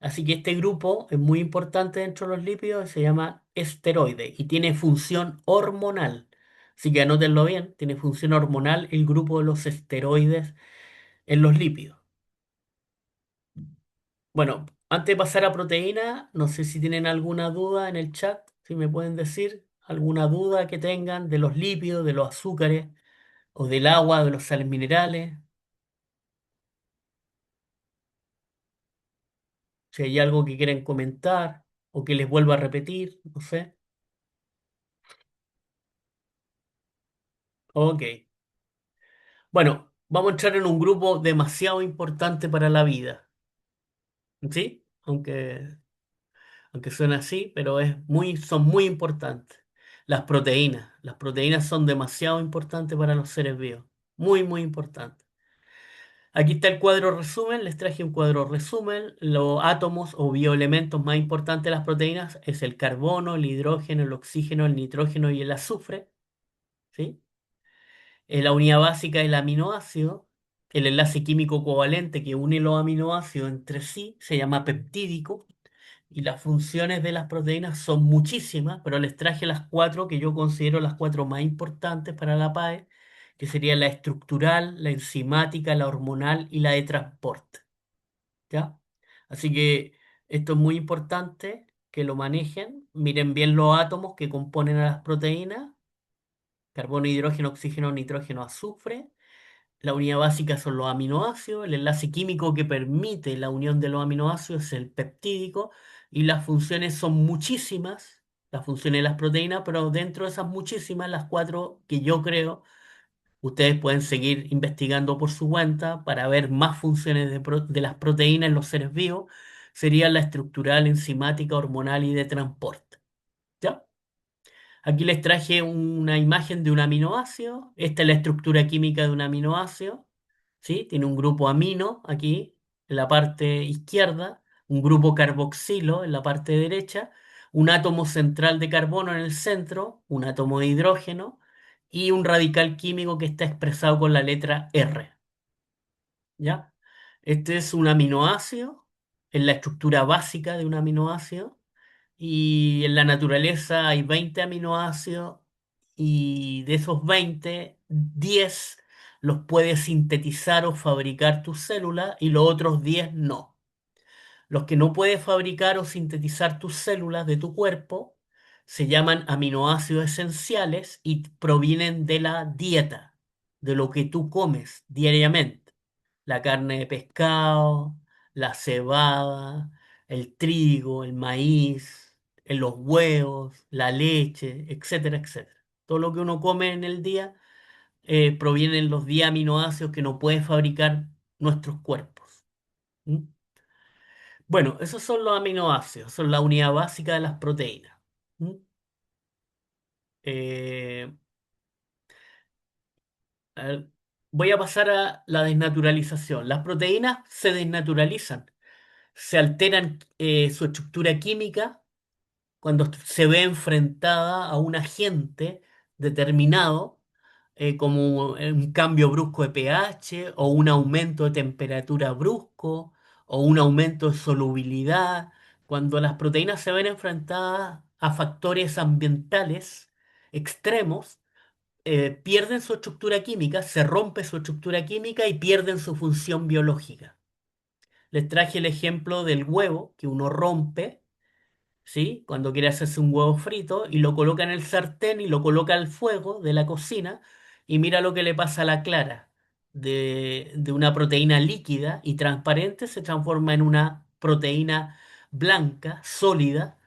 Así que este grupo es muy importante dentro de los lípidos y se llama esteroide y tiene función hormonal. Así que anótenlo bien, tiene función hormonal el grupo de los esteroides en los lípidos. Bueno, antes de pasar a proteína, no sé si tienen alguna duda en el chat, si me pueden decir alguna duda que tengan de los lípidos, de los azúcares, o del agua, de los sales minerales, si hay algo que quieren comentar o que les vuelva a repetir, no sé. Ok. Bueno, vamos a entrar en un grupo demasiado importante para la vida, ¿sí? Aunque suena así, pero son muy importantes. Las proteínas. Las proteínas son demasiado importantes para los seres vivos. Muy, muy importantes. Aquí está el cuadro resumen. Les traje un cuadro resumen. Los átomos o bioelementos más importantes de las proteínas es el carbono, el hidrógeno, el oxígeno, el nitrógeno y el azufre. ¿Sí? La unidad básica es el aminoácido. El enlace químico covalente que une los aminoácidos entre sí se llama peptídico. Y las funciones de las proteínas son muchísimas, pero les traje las cuatro que yo considero las cuatro más importantes para la PAE, que serían la estructural, la enzimática, la hormonal y la de transporte. ¿Ya? Así que esto es muy importante que lo manejen. Miren bien los átomos que componen a las proteínas: carbono, hidrógeno, oxígeno, nitrógeno, azufre. La unidad básica son los aminoácidos, el enlace químico que permite la unión de los aminoácidos es el peptídico y las funciones son muchísimas, las funciones de las proteínas, pero dentro de esas muchísimas, las cuatro que yo creo, ustedes pueden seguir investigando por su cuenta para ver más funciones de las proteínas en los seres vivos, serían la estructural, enzimática, hormonal y de transporte. ¿Ya? Aquí les traje una imagen de un aminoácido. Esta es la estructura química de un aminoácido. ¿Sí? Tiene un grupo amino aquí en la parte izquierda, un grupo carboxilo en la parte derecha, un átomo central de carbono en el centro, un átomo de hidrógeno y un radical químico que está expresado con la letra R. ¿Ya? Este es un aminoácido, es la estructura básica de un aminoácido Y en la naturaleza hay 20 aminoácidos y de esos 20 10 los puedes sintetizar o fabricar tus células y los otros 10 no. Los que no puedes fabricar o sintetizar tus células de tu cuerpo se llaman aminoácidos esenciales y provienen de la dieta, de lo que tú comes diariamente. La carne de pescado, la cebada, el trigo, el maíz, los huevos, la leche, etcétera, etcétera. Todo lo que uno come en el día provienen los 10 aminoácidos que no puede fabricar nuestros cuerpos. ¿Mm? Bueno, esos son los aminoácidos, son la unidad básica de las proteínas. ¿Mm? Eh, a ver, voy a pasar a la desnaturalización. Las proteínas se desnaturalizan, se alteran su estructura química cuando se ve enfrentada a un agente determinado, como un cambio brusco de pH o un aumento de temperatura brusco o un aumento de solubilidad, cuando las proteínas se ven enfrentadas a factores ambientales extremos, pierden su estructura química, se rompe su estructura química y pierden su función biológica. Les traje el ejemplo del huevo que uno rompe, ¿sí? Cuando quiere hacerse un huevo frito y lo coloca en el sartén y lo coloca al fuego de la cocina y mira lo que le pasa a la clara de una proteína líquida y transparente se transforma en una proteína blanca, sólida,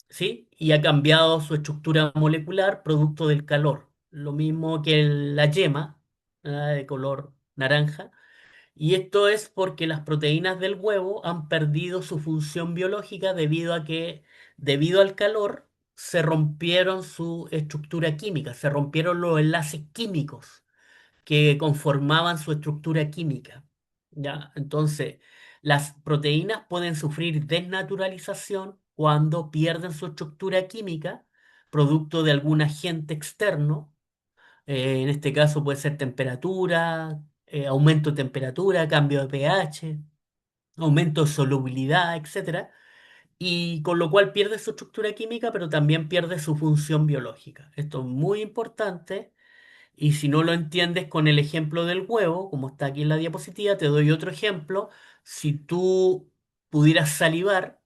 ¿sí? Y ha cambiado su estructura molecular producto del calor. Lo mismo que la yema, ¿verdad? De color naranja, y esto es porque las proteínas del huevo han perdido su función biológica debido a que, debido al calor, se rompieron su estructura química, se rompieron los enlaces químicos que conformaban su estructura química. ¿Ya? Entonces, las proteínas pueden sufrir desnaturalización cuando pierden su estructura química, producto de algún agente externo. En este caso puede ser temperatura, aumento de temperatura, cambio de pH, aumento de solubilidad, etcétera, y con lo cual pierde su estructura química, pero también pierde su función biológica. Esto es muy importante y si no lo entiendes con el ejemplo del huevo, como está aquí en la diapositiva, te doy otro ejemplo. Si tú pudieras salivar,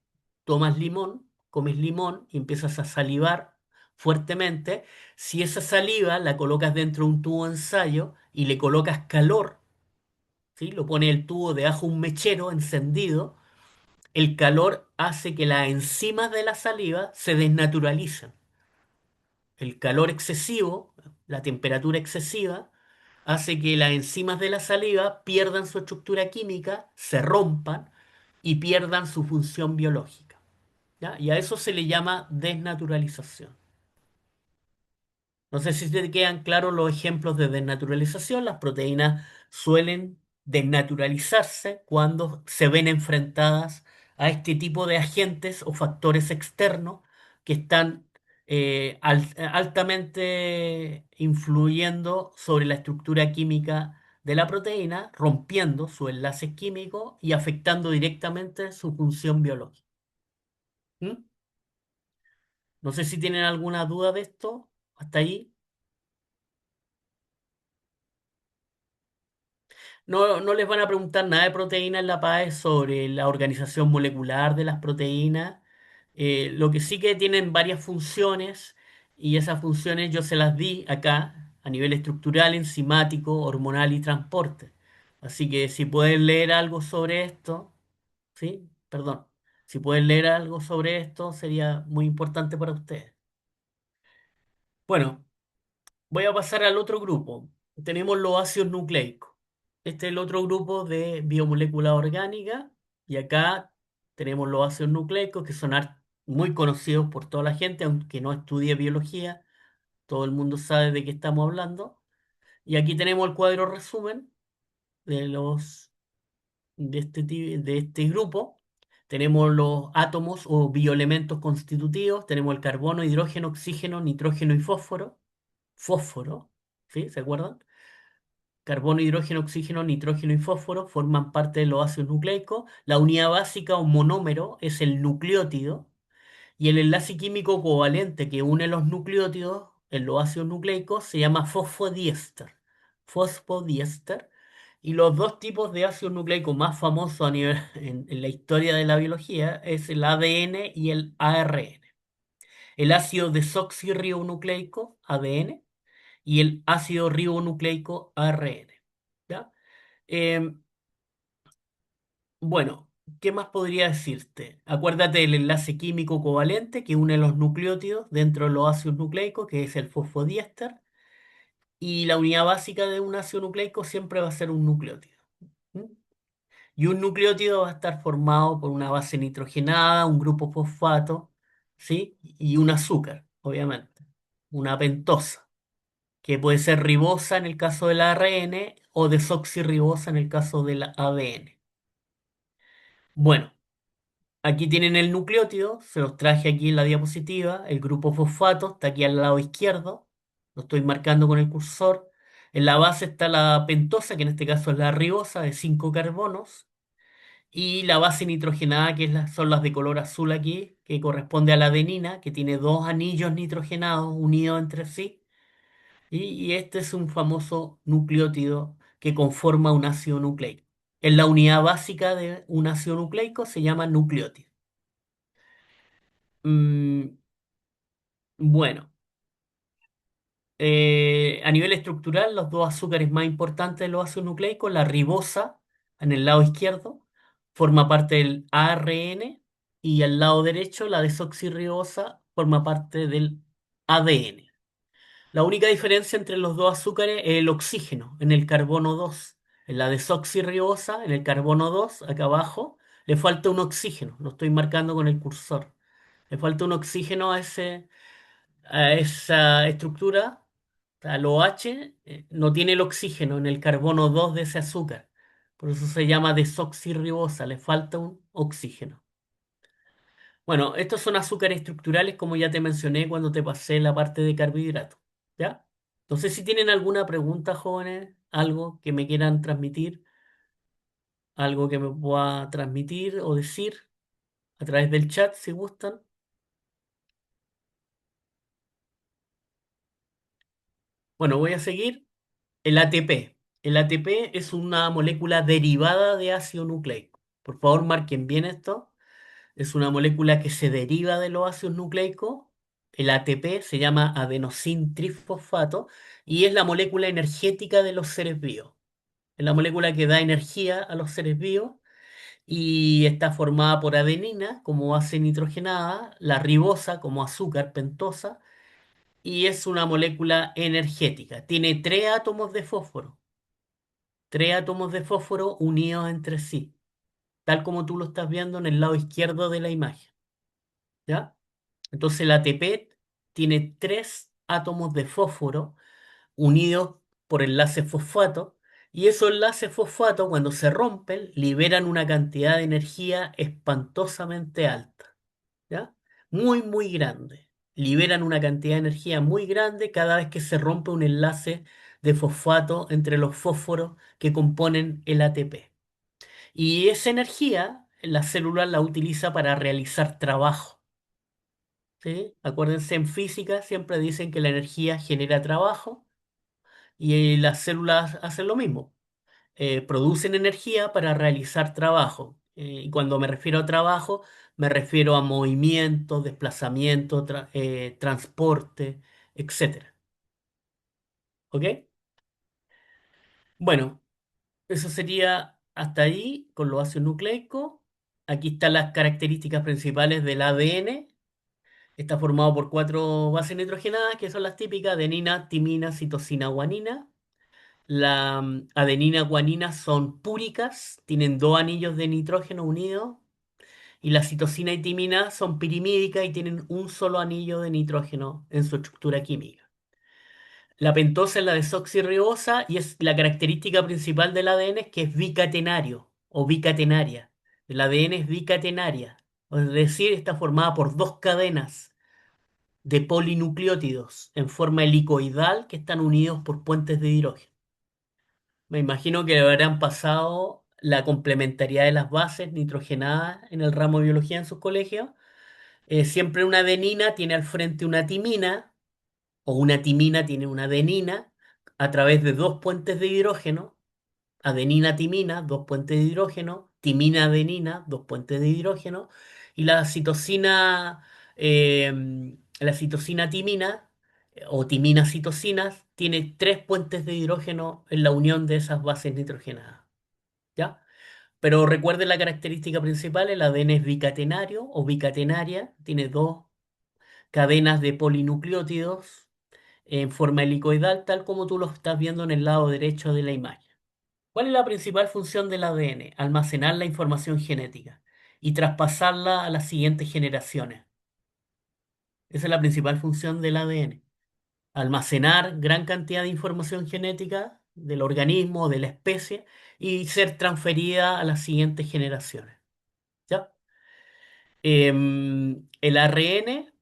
tomas limón, comes limón y empiezas a salivar fuertemente, si esa saliva la colocas dentro de un tubo de ensayo y le colocas calor, ¿sí? Lo pones el tubo debajo de un mechero encendido, el calor hace que las enzimas de la saliva se desnaturalicen. El calor excesivo, la temperatura excesiva, hace que las enzimas de la saliva pierdan su estructura química, se rompan y pierdan su función biológica. ¿Ya? Y a eso se le llama desnaturalización. No sé si te quedan claros los ejemplos de desnaturalización. Las proteínas suelen desnaturalizarse cuando se ven enfrentadas a este tipo de agentes o factores externos que están altamente influyendo sobre la estructura química de la proteína, rompiendo su enlace químico y afectando directamente su función biológica. ¿Mm? No sé si tienen alguna duda de esto hasta ahí. No, no les van a preguntar nada de proteínas en la PAE sobre la organización molecular de las proteínas. Lo que sí que tienen varias funciones y esas funciones yo se las di acá a nivel estructural, enzimático, hormonal y transporte. Así que si pueden leer algo sobre esto, ¿sí? Perdón. Si pueden leer algo sobre esto sería muy importante para ustedes. Bueno, voy a pasar al otro grupo. Tenemos los ácidos nucleicos. Este es el otro grupo de biomoléculas orgánicas. Y acá tenemos los ácidos nucleicos que son muy conocidos por toda la gente, aunque no estudie biología. Todo el mundo sabe de qué estamos hablando. Y aquí tenemos el cuadro resumen de de este grupo. Tenemos los átomos o bioelementos constitutivos. Tenemos el carbono, hidrógeno, oxígeno, nitrógeno y fósforo. Fósforo, ¿sí? ¿Se acuerdan? Carbono, hidrógeno, oxígeno, nitrógeno y fósforo forman parte de los ácidos nucleicos. La unidad básica o monómero es el nucleótido Y el enlace químico covalente que une los nucleótidos en los ácidos nucleicos se llama fosfodiéster. Fosfodiéster. Y los dos tipos de ácidos nucleicos más famosos a nivel, en la historia de la biología es el ADN y el ARN. El ácido desoxirribonucleico, ADN, y el ácido ribonucleico, ARN. ¿Ya? Em, bueno, ¿qué más podría decirte? Acuérdate del enlace químico covalente que une los nucleótidos dentro de los ácidos nucleicos, que es el fosfodiéster, y la unidad básica de un ácido nucleico siempre va a ser un nucleótido. ¿Mm? Y un nucleótido va a estar formado por una base nitrogenada, un grupo fosfato, ¿sí? Y un azúcar, obviamente, una pentosa, que puede ser ribosa en el caso del ARN o desoxirribosa en el caso del ADN. Bueno. Aquí tienen el nucleótido, se los traje aquí en la diapositiva. El grupo fosfato está aquí al lado izquierdo, lo estoy marcando con el cursor. En la base está la pentosa, que en este caso es la ribosa, de 5 carbonos. Y la base nitrogenada, son las de color azul aquí, que corresponde a la adenina, que tiene dos anillos nitrogenados unidos entre sí. Y este es un famoso nucleótido que conforma un ácido nucleico. En la unidad básica de un ácido nucleico se llama nucleótido. Mm, bueno, a nivel estructural, los dos azúcares más importantes de los ácidos nucleicos, la ribosa en el lado izquierdo, forma parte del ARN y al lado derecho, la desoxirribosa forma parte del ADN. La única diferencia entre los dos azúcares es el oxígeno en el carbono 2. En la desoxirribosa, en el carbono 2 acá abajo, le falta un oxígeno. Lo estoy marcando con el cursor. Le falta un oxígeno a esa estructura, a lo OH, no tiene el oxígeno en el carbono 2 de ese azúcar. Por eso se llama desoxirribosa, le falta un oxígeno. Bueno, estos son azúcares estructurales como ya te mencioné cuando te pasé la parte de carbohidratos. ¿Ya? Entonces, si tienen alguna pregunta, jóvenes, algo que me quieran transmitir, algo que me pueda transmitir o decir a través del chat, si gustan. Bueno, voy a seguir. El ATP. El ATP es una molécula derivada de ácido nucleico. Por favor, marquen bien esto. Es una molécula que se deriva de los ácidos nucleicos. El ATP se llama adenosín trifosfato y es la molécula energética de los seres vivos. Es la molécula que da energía a los seres vivos y está formada por adenina como base nitrogenada, la ribosa como azúcar pentosa y es una molécula energética. Tiene tres átomos de fósforo. Tres átomos de fósforo unidos entre sí, tal como tú lo estás viendo en el lado izquierdo de la imagen, ¿ya? Entonces el ATP tiene tres átomos de fósforo unidos por enlace fosfato, y esos enlaces fosfato, cuando se rompen, liberan una cantidad de energía espantosamente alta, ¿ya? Muy, muy grande. Liberan una cantidad de energía muy grande cada vez que se rompe un enlace de fosfato entre los fósforos que componen el ATP. Y esa energía la célula la utiliza para realizar trabajo, ¿sí? Acuérdense, en física siempre dicen que la energía genera trabajo y las células hacen lo mismo. Producen energía para realizar trabajo. Y cuando me refiero a trabajo, me refiero a movimiento, desplazamiento, transporte, etcétera. ¿Ok? Bueno, eso sería hasta ahí con los ácidos nucleicos. Aquí están las características principales del ADN. Está formado por cuatro bases nitrogenadas, que son las típicas: adenina, timina, citosina, guanina. La adenina, guanina son púricas, tienen dos anillos de nitrógeno unidos. Y la citosina y timina son pirimídicas y tienen un solo anillo de nitrógeno en su estructura química. La pentosa es la desoxirribosa y es la característica principal del ADN es que es bicatenario o bicatenaria. El ADN es bicatenaria, es decir, está formada por dos cadenas de polinucleótidos en forma helicoidal que están unidos por puentes de hidrógeno. Me imagino que habrán pasado la complementariedad de las bases nitrogenadas en el ramo de biología en sus colegios. Siempre una adenina tiene al frente una timina, o una timina tiene una adenina, a través de dos puentes de hidrógeno, adenina, timina, dos puentes de hidrógeno, timina, adenina, dos puentes de hidrógeno, y la citosina timina, o timina citosinas, tiene tres puentes de hidrógeno en la unión de esas bases nitrogenadas. ¿Ya? Pero recuerden la característica principal, el ADN es bicatenario o bicatenaria, tiene dos cadenas de polinucleótidos en forma helicoidal, tal como tú lo estás viendo en el lado derecho de la imagen. ¿Cuál es la principal función del ADN? Almacenar la información genética y traspasarla a las siguientes generaciones. Esa es la principal función del ADN. Almacenar gran cantidad de información genética del organismo o de la especie y ser transferida a las siguientes generaciones. ¿Ya? El ARN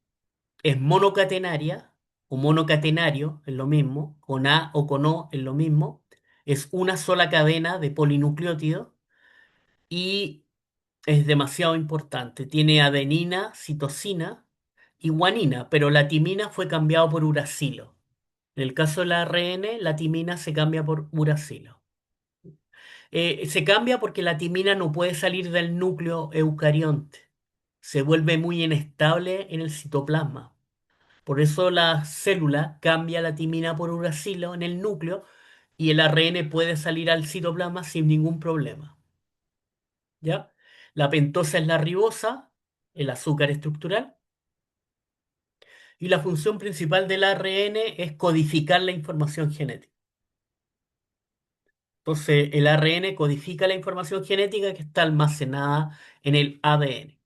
es monocatenaria o monocatenario, es lo mismo, con A o con O es lo mismo, es una sola cadena de polinucleótidos y es demasiado importante. Tiene adenina, citosina y guanina, pero la timina fue cambiado por uracilo. En el caso del ARN, la timina se cambia por uracilo. Se cambia porque la timina no puede salir del núcleo eucarionte. Se vuelve muy inestable en el citoplasma. Por eso la célula cambia la timina por uracilo en el núcleo y el ARN puede salir al citoplasma sin ningún problema. ¿Ya? La pentosa es la ribosa, el azúcar estructural, y la función principal del ARN es codificar la información genética. Entonces, el ARN codifica la información genética que está almacenada en el ADN.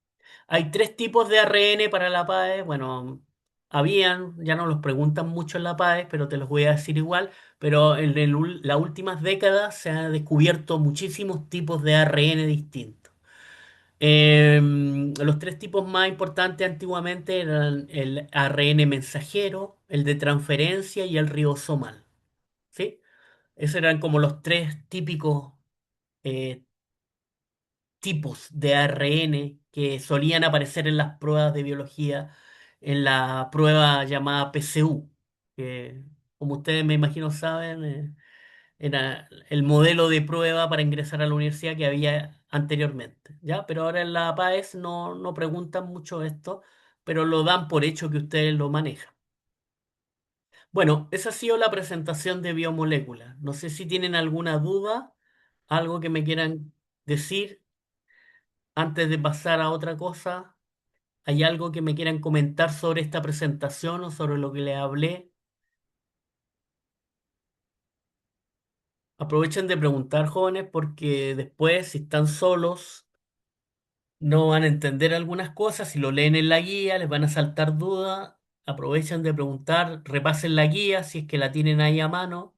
Hay tres tipos de ARN para la PAE. Bueno, ya no los preguntan mucho en la PAE, pero te los voy a decir igual. Pero las últimas décadas se han descubierto muchísimos tipos de ARN distintos. Los tres tipos más importantes antiguamente eran el ARN mensajero, el de transferencia y el ribosomal. ¿Sí? Esos eran como los tres típicos eh, tipos de ARN que solían aparecer en las pruebas de biología, en la prueba llamada PCU, que como ustedes me imagino saben, era el modelo de prueba para ingresar a la universidad que había anteriormente, ¿ya? Pero ahora en la PAES no preguntan mucho esto, pero lo dan por hecho que ustedes lo manejan. Bueno, esa ha sido la presentación de biomoléculas. No sé si tienen alguna duda, algo que me quieran decir antes de pasar a otra cosa. ¿Hay algo que me quieran comentar sobre esta presentación o sobre lo que les hablé? Aprovechen de preguntar, jóvenes, porque después, si están solos, no van a entender algunas cosas. Si lo leen en la guía, les van a saltar dudas. Aprovechen de preguntar, repasen la guía si es que la tienen ahí a mano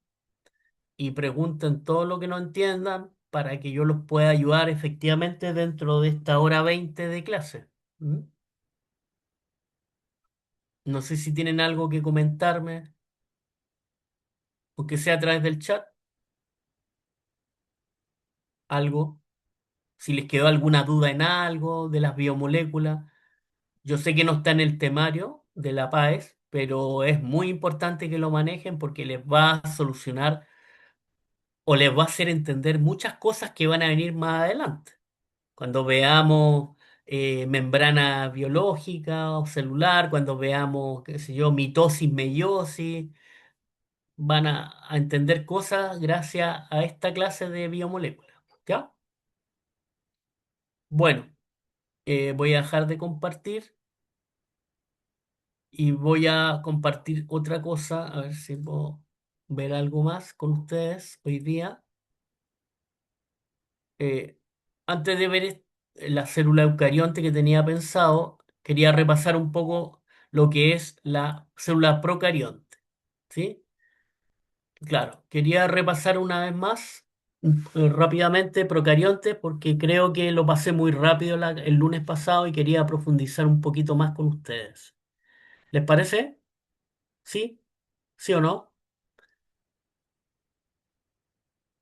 y pregunten todo lo que no entiendan para que yo los pueda ayudar efectivamente dentro de esta hora 20 de clase. ¿Mm? No sé si tienen algo que comentarme, aunque sea a través del chat, algo. Si les quedó alguna duda en algo de las biomoléculas. Yo sé que no está en el temario de la PAES, pero es muy importante que lo manejen porque les va a solucionar o les va a hacer entender muchas cosas que van a venir más adelante. Cuando veamos membrana biológica o celular, cuando veamos, qué sé yo, mitosis, meiosis, van a entender cosas gracias a esta clase de biomoléculas. ¿Ya? Bueno, voy a dejar de compartir y voy a compartir otra cosa, a ver si puedo ver algo más con ustedes hoy día. Eh, Antes de ver la célula eucarionte que tenía pensado, quería repasar un poco lo que es la célula procarionte. ¿Sí? Claro, quería repasar una vez más rápidamente procarionte porque creo que lo pasé muy rápido el lunes pasado y quería profundizar un poquito más con ustedes. ¿Les parece? ¿Sí? ¿Sí o no?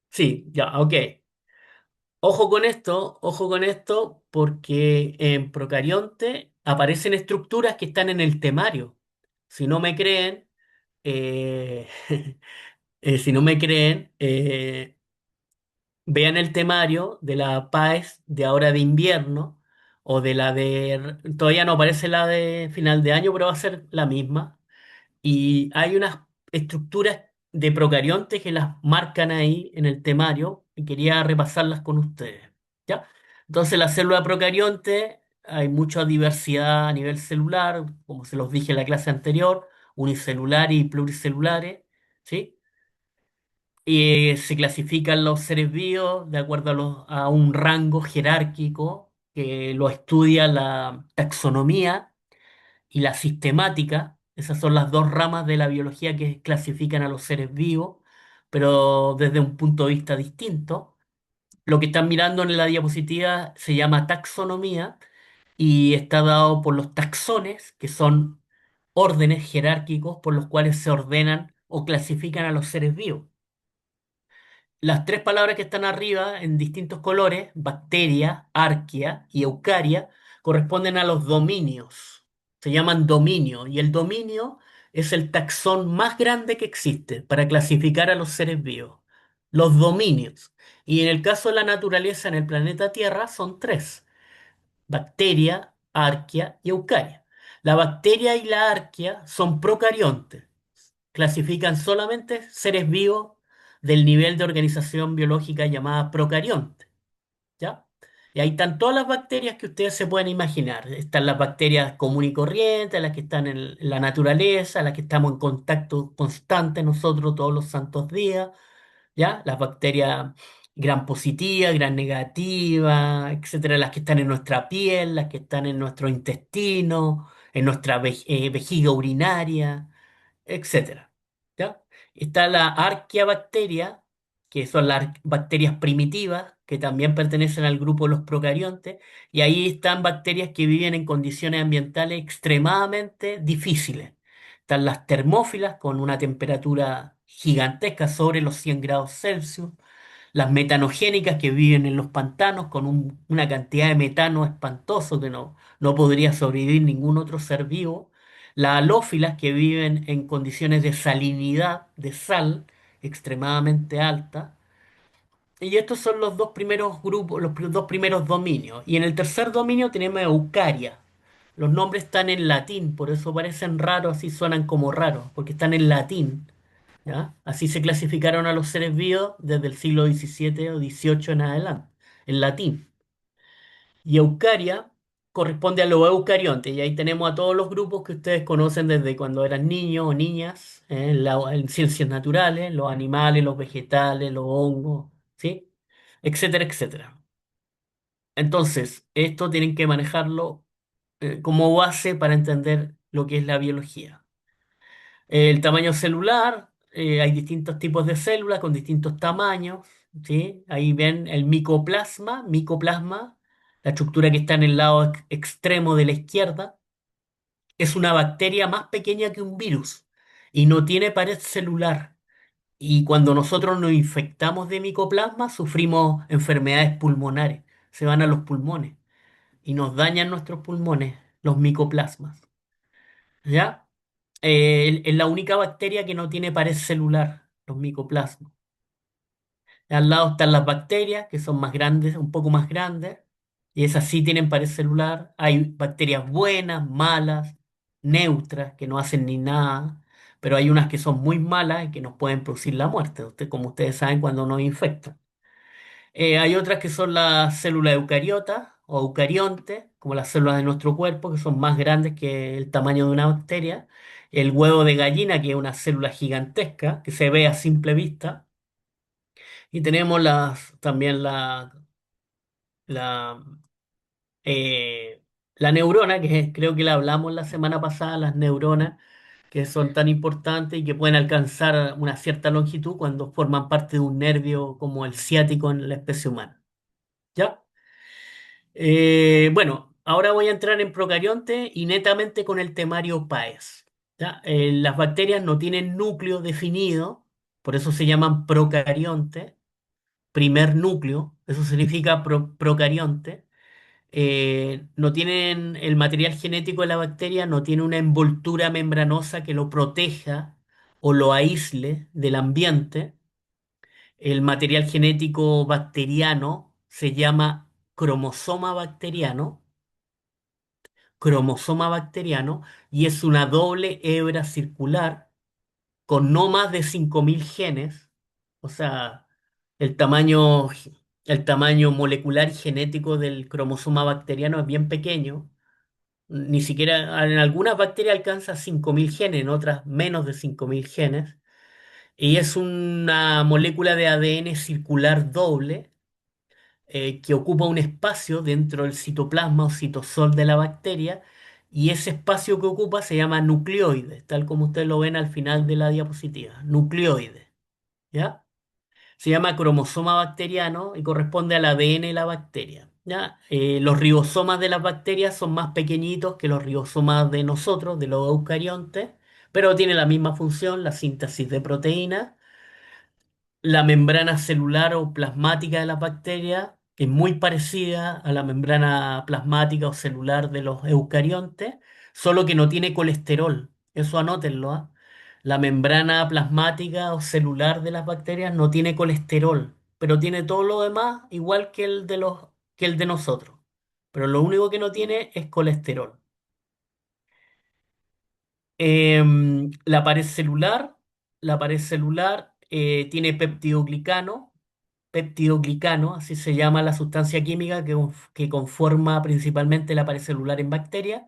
Sí, ya, ok. Ojo con esto, porque en procarionte aparecen estructuras que están en el temario. Si no me creen, eh, si no me creen, vean el temario de la PAES de ahora de invierno o de la de, todavía no aparece la de final de año, pero va a ser la misma. Y hay unas estructuras de procariontes que las marcan ahí en el temario y quería repasarlas con ustedes. ¿Ya? Entonces, la célula procarionte, hay mucha diversidad a nivel celular, como se los dije en la clase anterior, unicelulares y pluricelulares, ¿sí? Y se clasifican los seres vivos de acuerdo a un rango jerárquico que lo estudia la taxonomía y la sistemática. Esas son las dos ramas de la biología que clasifican a los seres vivos, pero desde un punto de vista distinto. Lo que están mirando en la diapositiva se llama taxonomía y está dado por los taxones, que son órdenes jerárquicos por los cuales se ordenan o clasifican a los seres vivos. Las tres palabras que están arriba en distintos colores, bacteria, arquea y eucaria, corresponden a los dominios. Se llaman dominio y el dominio es el taxón más grande que existe para clasificar a los seres vivos. Los dominios. Y en el caso de la naturaleza en el planeta Tierra son tres: bacteria, arquea y eucaria. La bacteria y la arquea son procariontes, clasifican solamente seres vivos del nivel de organización biológica llamada procarionte, ¿ya? Y ahí están todas las bacterias que ustedes se pueden imaginar. Están las bacterias comunes y corrientes, las que están en la naturaleza, las que estamos en contacto constante nosotros todos los santos días, ¿ya? Las bacterias gram positiva, gram negativa, etcétera, las que están en nuestra piel, las que están en nuestro intestino, en nuestra vejiga urinaria, etcétera. ¿Ya? Está la arqueabacteria, que son las bacterias primitivas, que también pertenecen al grupo de los procariontes, y ahí están bacterias que viven en condiciones ambientales extremadamente difíciles. Están las termófilas con una temperatura gigantesca sobre los 100 grados Celsius, las metanogénicas que viven en los pantanos con una cantidad de metano espantoso que no podría sobrevivir ningún otro ser vivo, las halófilas que viven en condiciones de salinidad, de sal extremadamente alta, y estos son los dos primeros grupos, dos primeros dominios. Y en el tercer dominio tenemos Eucaria. Los nombres están en latín, por eso parecen raros, así suenan como raros, porque están en latín. ¿Ya? Así se clasificaron a los seres vivos desde el siglo XVII o XVIII en adelante, en latín. Y Eucaria corresponde a los eucariontes, y ahí tenemos a todos los grupos que ustedes conocen desde cuando eran niños o niñas, en ciencias naturales, los animales, los vegetales, los hongos, ¿sí? Etcétera, etcétera. Entonces, esto tienen que manejarlo como base para entender lo que es la biología. El tamaño celular, hay distintos tipos de células con distintos tamaños, ¿sí? Ahí ven el micoplasma, la estructura que está en el lado extremo de la izquierda, es una bacteria más pequeña que un virus y no tiene pared celular. Y cuando nosotros nos infectamos de micoplasma, sufrimos enfermedades pulmonares, se van a los pulmones y nos dañan nuestros pulmones, los micoplasmas. ¿Ya? Es la única bacteria que no tiene pared celular, los micoplasmas. Al lado están las bacterias, que son más grandes, un poco más grandes, y esas sí tienen pared celular. Hay bacterias buenas, malas, neutras, que no hacen ni nada, pero hay unas que son muy malas y que nos pueden producir la muerte, como ustedes saben cuando nos infectan. Hay otras que son las células eucariotas o eucariontes, como las células de nuestro cuerpo, que son más grandes que el tamaño de una bacteria. El huevo de gallina, que es una célula gigantesca, que se ve a simple vista. Y tenemos también la, eh, la neurona, que creo que la hablamos la semana pasada, las neuronas, que son tan importantes y que pueden alcanzar una cierta longitud cuando forman parte de un nervio como el ciático en la especie humana. ¿Ya? Bueno, ahora voy a entrar en procarionte y netamente con el temario PAES. ¿Ya? Las bacterias no tienen núcleo definido, por eso se llaman procarionte, primer núcleo, eso significa procarionte. no tienen el material genético de la bacteria, no tiene una envoltura membranosa que lo proteja o lo aísle del ambiente. El material genético bacteriano se llama cromosoma bacteriano, cromosoma bacteriano, y es una doble hebra circular con no más de 5.000 genes, o sea, el tamaño, el tamaño molecular y genético del cromosoma bacteriano es bien pequeño. Ni siquiera en algunas bacterias alcanza 5.000 genes, en otras menos de 5.000 genes. Y es una molécula de ADN circular doble que ocupa un espacio dentro del citoplasma o citosol de la bacteria. Y ese espacio que ocupa se llama nucleoide, tal como ustedes lo ven al final de la diapositiva. Nucleoide, ¿ya? Se llama cromosoma bacteriano y corresponde al ADN de la bacteria. ¿Ya? Los ribosomas de las bacterias son más pequeñitos que los ribosomas de nosotros, de los eucariontes, pero tiene la misma función, la síntesis de proteínas. La membrana celular o plasmática de las bacterias es muy parecida a la membrana plasmática o celular de los eucariontes, solo que no tiene colesterol. Eso anótenlo, ¿ah? La membrana plasmática o celular de las bacterias no tiene colesterol, pero tiene todo lo demás igual que que el de nosotros. Pero lo único que no tiene es colesterol. La pared celular tiene peptidoglicano, así se llama la sustancia química que conforma principalmente la pared celular en bacterias.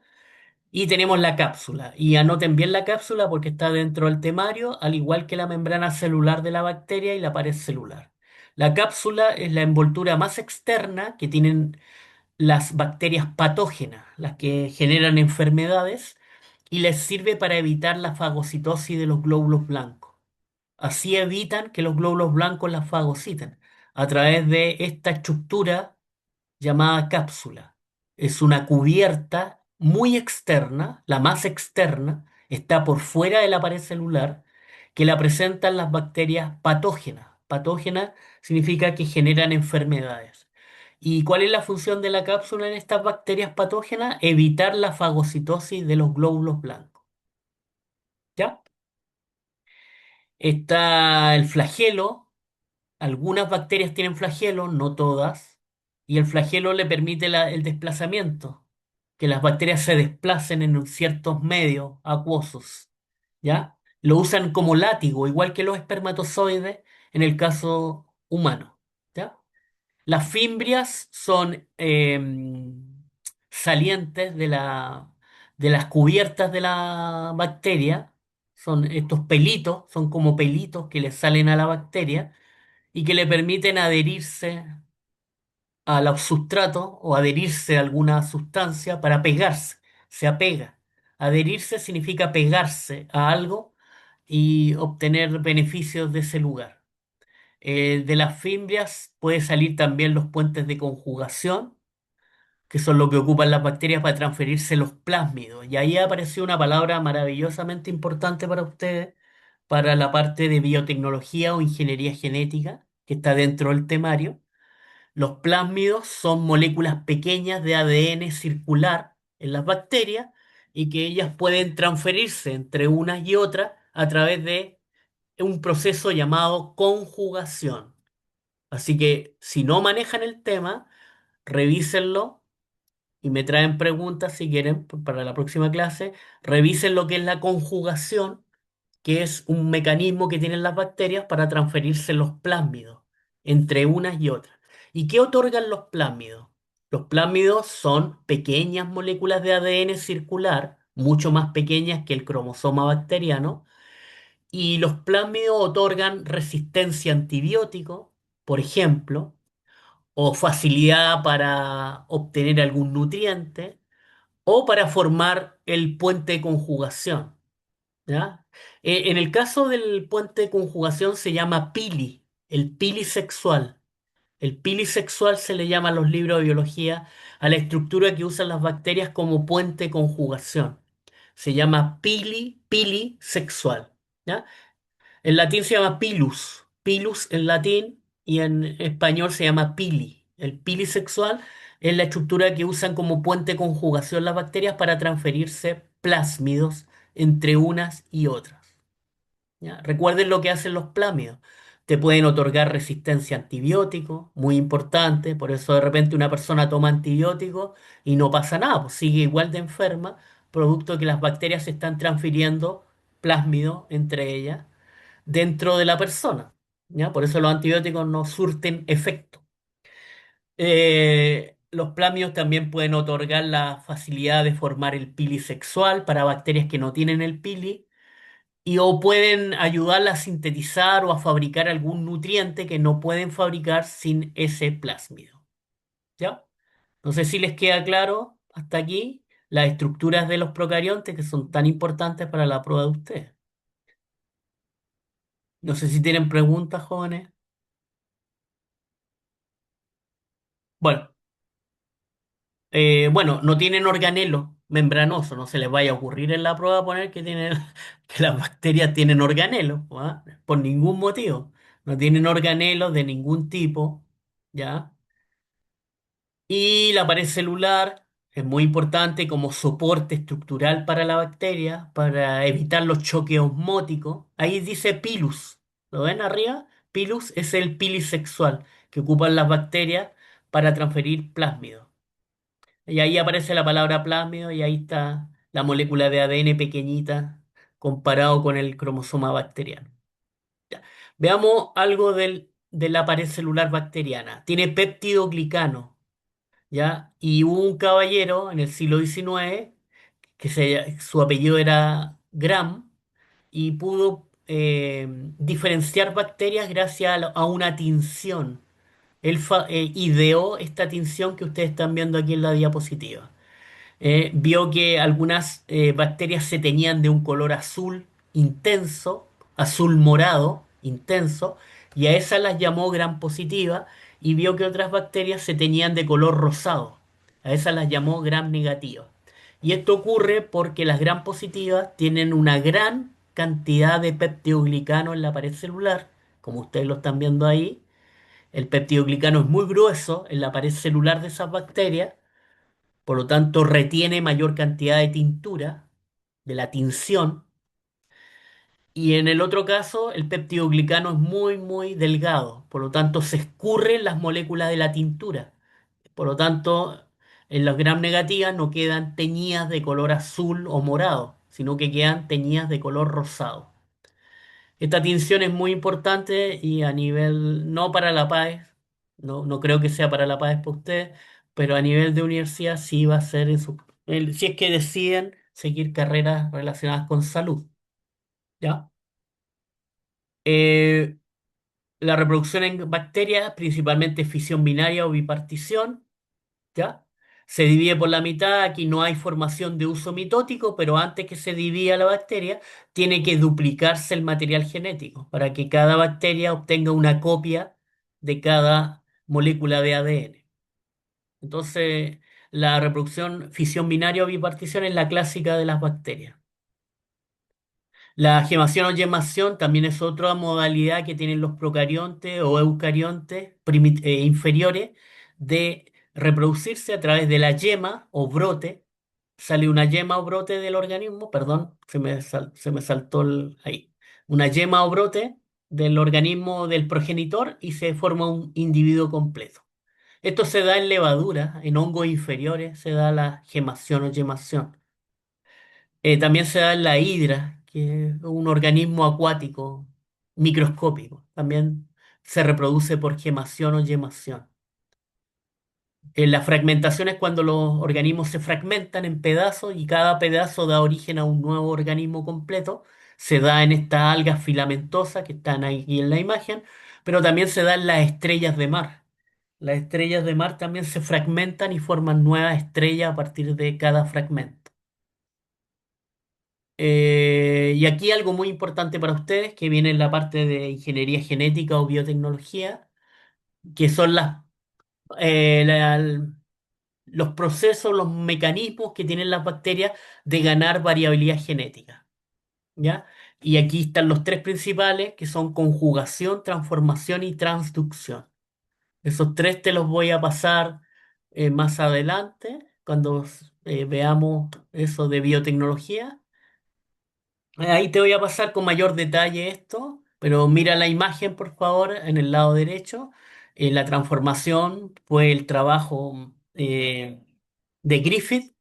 Y tenemos la cápsula. Y anoten bien la cápsula porque está dentro del temario, al igual que la membrana celular de la bacteria y la pared celular. La cápsula es la envoltura más externa que tienen las bacterias patógenas, las que generan enfermedades, y les sirve para evitar la fagocitosis de los glóbulos blancos. Así evitan que los glóbulos blancos las fagociten a través de esta estructura llamada cápsula. Es una cubierta muy externa, la más externa, está por fuera de la pared celular, que la presentan las bacterias patógenas. Patógenas significa que generan enfermedades. ¿Y cuál es la función de la cápsula en estas bacterias patógenas? Evitar la fagocitosis de los glóbulos blancos. ¿Ya? Está el flagelo. Algunas bacterias tienen flagelo, no todas, y el flagelo le permite el desplazamiento, que las bacterias se desplacen en ciertos medios acuosos, ¿ya? Lo usan como látigo, igual que los espermatozoides en el caso humano, ¿ya? Las fimbrias son salientes de las cubiertas de la bacteria, son estos pelitos, son como pelitos que le salen a la bacteria y que le permiten adherirse a los sustratos o adherirse a alguna sustancia para pegarse, se apega. Adherirse significa pegarse a algo y obtener beneficios de ese lugar. De las fimbrias puede salir también los puentes de conjugación, que son lo que ocupan las bacterias para transferirse los plásmidos. Y ahí apareció una palabra maravillosamente importante para ustedes, para la parte de biotecnología o ingeniería genética, que está dentro del temario. Los plásmidos son moléculas pequeñas de ADN circular en las bacterias y que ellas pueden transferirse entre unas y otras a través de un proceso llamado conjugación. Así que si no manejan el tema, revísenlo y me traen preguntas si quieren para la próxima clase. Revisen lo que es la conjugación, que es un mecanismo que tienen las bacterias para transferirse los plásmidos entre unas y otras. ¿Y qué otorgan los plásmidos? Los plásmidos son pequeñas moléculas de ADN circular, mucho más pequeñas que el cromosoma bacteriano, y los plásmidos otorgan resistencia a antibióticos, por ejemplo, o facilidad para obtener algún nutriente, o para formar el puente de conjugación. ¿Ya? En el caso del puente de conjugación se llama pili, el pili sexual. El pili sexual se le llama en los libros de biología a la estructura que usan las bacterias como puente de conjugación. Se llama pili sexual. ¿Ya? En latín se llama pilus en latín y en español se llama pili. El pili sexual Es la estructura que usan como puente de conjugación las bacterias para transferirse plásmidos entre unas y otras. ¿Ya? Recuerden lo que hacen los plásmidos. Te pueden otorgar resistencia a antibióticos, muy importante, por eso de repente una persona toma antibióticos y no pasa nada, pues sigue igual de enferma, producto de que las bacterias se están transfiriendo plásmidos entre ellas dentro de la persona. ¿Ya? Por eso los antibióticos no surten efecto. Los plásmidos también pueden otorgar la facilidad de formar el pili sexual para bacterias que no tienen el pili y o pueden ayudarla a sintetizar o a fabricar algún nutriente que no pueden fabricar sin ese plásmido. ¿Ya? No sé si les queda claro hasta aquí las estructuras de los procariontes que son tan importantes para la prueba de ustedes. No sé si tienen preguntas, jóvenes. Bueno, bueno, no tienen organelo membranoso, no se les vaya a ocurrir en la prueba poner que tienen, que las bacterias tienen organelo, ¿ah? Por ningún motivo. No tienen organelos de ningún tipo, ¿ya? Y la pared celular es muy importante como soporte estructural para la bacteria, para evitar los choques osmóticos. Ahí dice pilus, ¿lo ven arriba? Pilus es el pili sexual que ocupan las bacterias para transferir plásmidos. Y ahí aparece la palabra plásmido y ahí está la molécula de ADN pequeñita comparado con el cromosoma bacteriano. Ya. Veamos algo de la pared celular bacteriana. Tiene péptidoglicano, ¿ya? Y hubo un caballero en el siglo XIX su apellido era Gram y pudo diferenciar bacterias gracias a una tinción. Él ideó esta tinción que ustedes están viendo aquí en la diapositiva. Vio que algunas bacterias se teñían de un color azul intenso, azul morado intenso, y a esas las llamó gram positiva, y vio que otras bacterias se teñían de color rosado, a esas las llamó gram negativa. Y esto ocurre porque las gram positivas tienen una gran cantidad de peptidoglicano en la pared celular, como ustedes lo están viendo ahí. El peptidoglicano es muy grueso en la pared celular de esas bacterias, por lo tanto retiene mayor cantidad de tintura, de la tinción, y en el otro caso el peptidoglicano es muy, muy delgado, por lo tanto se escurren las moléculas de la tintura, por lo tanto en las gram negativas no quedan teñidas de color azul o morado, sino que quedan teñidas de color rosado. Esta tinción es muy importante y a nivel, no para la PAES, no creo que sea para la PAES para usted, pero a nivel de universidad sí va a ser si es que deciden seguir carreras relacionadas con salud, ¿ya? Eh, la reproducción en bacterias, principalmente fisión binaria o bipartición, ¿ya? Se divide por la mitad, aquí no hay formación de uso mitótico, pero antes que se divida la bacteria, tiene que duplicarse el material genético para que cada bacteria obtenga una copia de cada molécula de ADN. Entonces, la reproducción fisión binaria o bipartición es la clásica de las bacterias. La gemación o yemación también es otra modalidad que tienen los procariontes o eucariontes inferiores de reproducirse a través de la yema o brote. Sale una yema o brote del organismo, perdón, se me saltó ahí. Una yema o brote del organismo del progenitor y se forma un individuo completo. Esto se da en levadura, en hongos inferiores se da la gemación o yemación. También se da en la hidra, que es un organismo acuático microscópico. También se reproduce por gemación o yemación. La fragmentación es cuando los organismos se fragmentan en pedazos y cada pedazo da origen a un nuevo organismo completo. Se da en estas algas filamentosas que están ahí en la imagen, pero también se da en las estrellas de mar. Las estrellas de mar también se fragmentan y forman nuevas estrellas a partir de cada fragmento. Y aquí algo muy importante para ustedes, que viene en la parte de ingeniería genética o biotecnología, que son los procesos, los mecanismos que tienen las bacterias de ganar variabilidad genética, ¿ya? Y aquí están los tres principales, que son conjugación, transformación y transducción. Esos tres te los voy a pasar más adelante, cuando veamos eso de biotecnología. Ahí te voy a pasar con mayor detalle esto, pero mira la imagen, por favor, en el lado derecho. La transformación fue el trabajo de Griffith,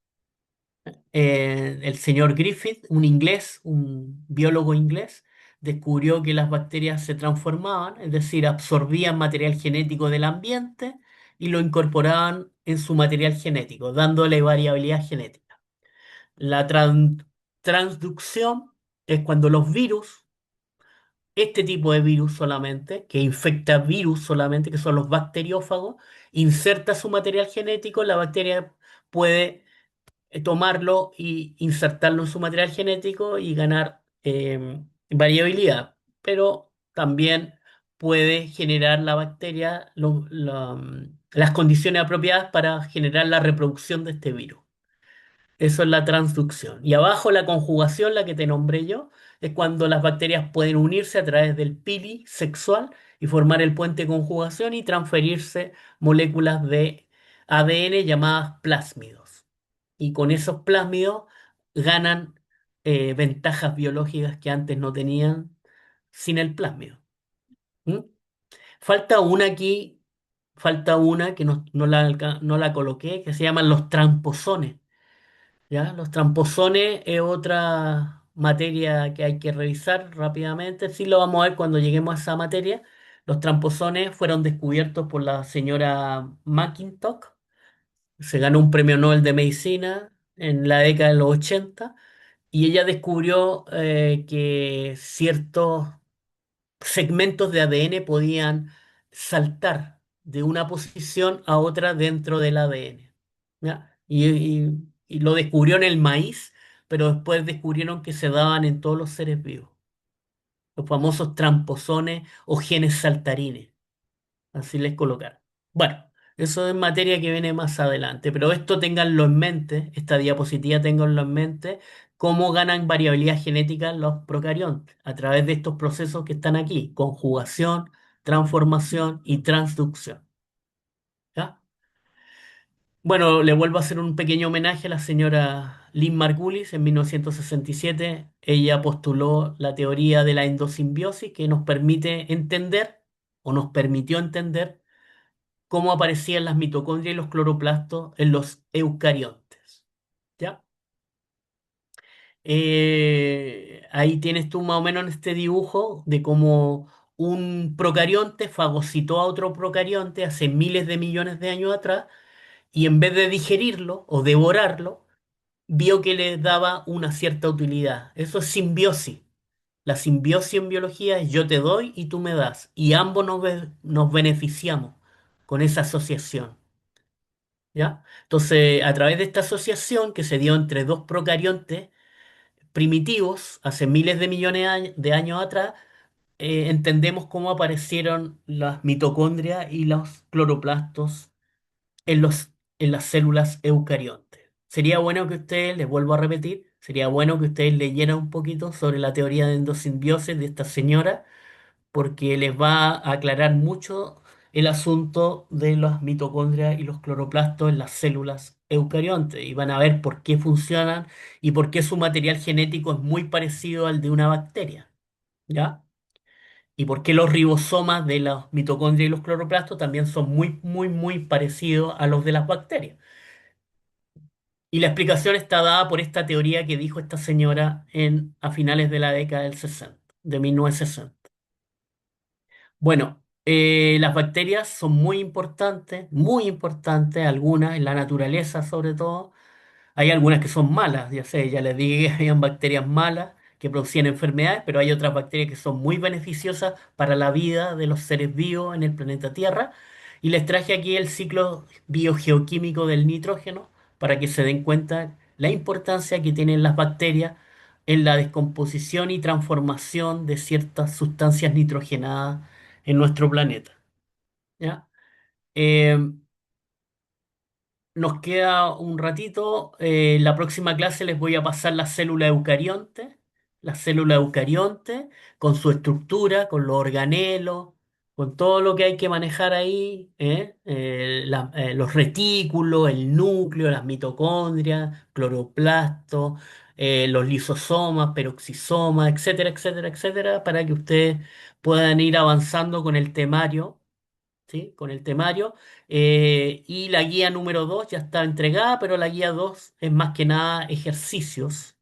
el señor Griffith, un inglés, un biólogo inglés, descubrió que las bacterias se transformaban, es decir, absorbían material genético del ambiente y lo incorporaban en su material genético, dándole variabilidad genética. La transducción es cuando los virus, este tipo de virus solamente, que infecta virus solamente, que son los bacteriófagos, inserta su material genético, la bacteria puede tomarlo y insertarlo en su material genético y ganar variabilidad. Pero también puede generar la bacteria las condiciones apropiadas para generar la reproducción de este virus. Eso es la transducción. Y abajo la conjugación, la que te nombré yo, es cuando las bacterias pueden unirse a través del pili sexual y formar el puente de conjugación y transferirse moléculas de ADN llamadas plásmidos. Y con esos plásmidos ganan ventajas biológicas que antes no tenían sin el plásmido. ¿Mm? Falta una aquí, falta una que no la coloqué, que se llaman los tramposones. ¿Ya? Los tramposones es otra materia que hay que revisar rápidamente. Sí lo vamos a ver cuando lleguemos a esa materia. Los tramposones fueron descubiertos por la señora McIntosh. Se ganó un premio Nobel de Medicina en la década de los 80 y ella descubrió que ciertos segmentos de ADN podían saltar de una posición a otra dentro del ADN. ¿Ya? Y lo descubrió en el maíz, pero después descubrieron que se daban en todos los seres vivos, los famosos tramposones o genes saltarines, así les colocaron. Bueno, eso es materia que viene más adelante, pero esto ténganlo en mente, esta diapositiva ténganlo en mente, cómo ganan variabilidad genética los procariontes a través de estos procesos que están aquí, conjugación, transformación y transducción. ¿Ya? Bueno, le vuelvo a hacer un pequeño homenaje a la señora Lynn Margulis en 1967. Ella postuló la teoría de la endosimbiosis que nos permite entender o nos permitió entender cómo aparecían las mitocondrias y los cloroplastos en los eucariontes. ¿Ya? Ahí tienes tú más o menos en este dibujo de cómo un procarionte fagocitó a otro procarionte hace miles de millones de años atrás y en vez de digerirlo o devorarlo, vio que le daba una cierta utilidad. Eso es simbiosis. La simbiosis en biología es yo te doy y tú me das, y ambos nos beneficiamos con esa asociación. ¿Ya? Entonces, a través de esta asociación que se dio entre dos procariontes primitivos hace miles de millones de años atrás, entendemos cómo aparecieron las mitocondrias y los cloroplastos en las células eucariontes. Sería bueno que ustedes, les vuelvo a repetir, sería bueno que ustedes leyeran un poquito sobre la teoría de endosimbiosis de esta señora, porque les va a aclarar mucho el asunto de las mitocondrias y los cloroplastos en las células eucariontes y van a ver por qué funcionan y por qué su material genético es muy parecido al de una bacteria, ¿ya? Y por qué los ribosomas de las mitocondrias y los cloroplastos también son muy, muy, muy parecidos a los de las bacterias. Y la explicación está dada por esta teoría que dijo esta señora a finales de la década del 60, de 1960. Bueno, las bacterias son muy importantes, algunas en la naturaleza sobre todo. Hay algunas que son malas, ya sé, ya les dije que habían bacterias malas que producían enfermedades, pero hay otras bacterias que son muy beneficiosas para la vida de los seres vivos en el planeta Tierra. Y les traje aquí el ciclo biogeoquímico del nitrógeno para que se den cuenta la importancia que tienen las bacterias en la descomposición y transformación de ciertas sustancias nitrogenadas en nuestro planeta. ¿Ya? Eh, Nos queda un ratito. La próxima clase les voy a pasar la célula eucarionte con su estructura, con los organelos, con todo lo que hay que manejar ahí, los retículos, el núcleo, las mitocondrias, cloroplastos, los lisosomas, peroxisomas, etcétera, etcétera, etcétera, para que ustedes puedan ir avanzando con el temario, ¿sí? Con el temario. Y la guía número 2 ya está entregada, pero la guía 2 es más que nada ejercicios,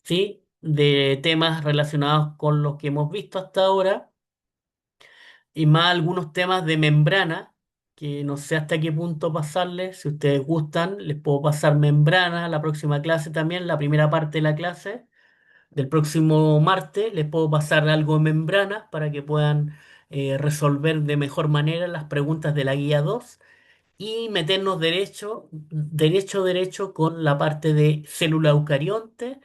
¿sí? De temas relacionados con los que hemos visto hasta ahora y más algunos temas de membrana, que no sé hasta qué punto pasarles. Si ustedes gustan, les puedo pasar membrana la próxima clase también, la primera parte de la clase del próximo martes. Les puedo pasar algo de membrana para que puedan resolver de mejor manera las preguntas de la guía 2 y meternos derecho con la parte de célula eucarionte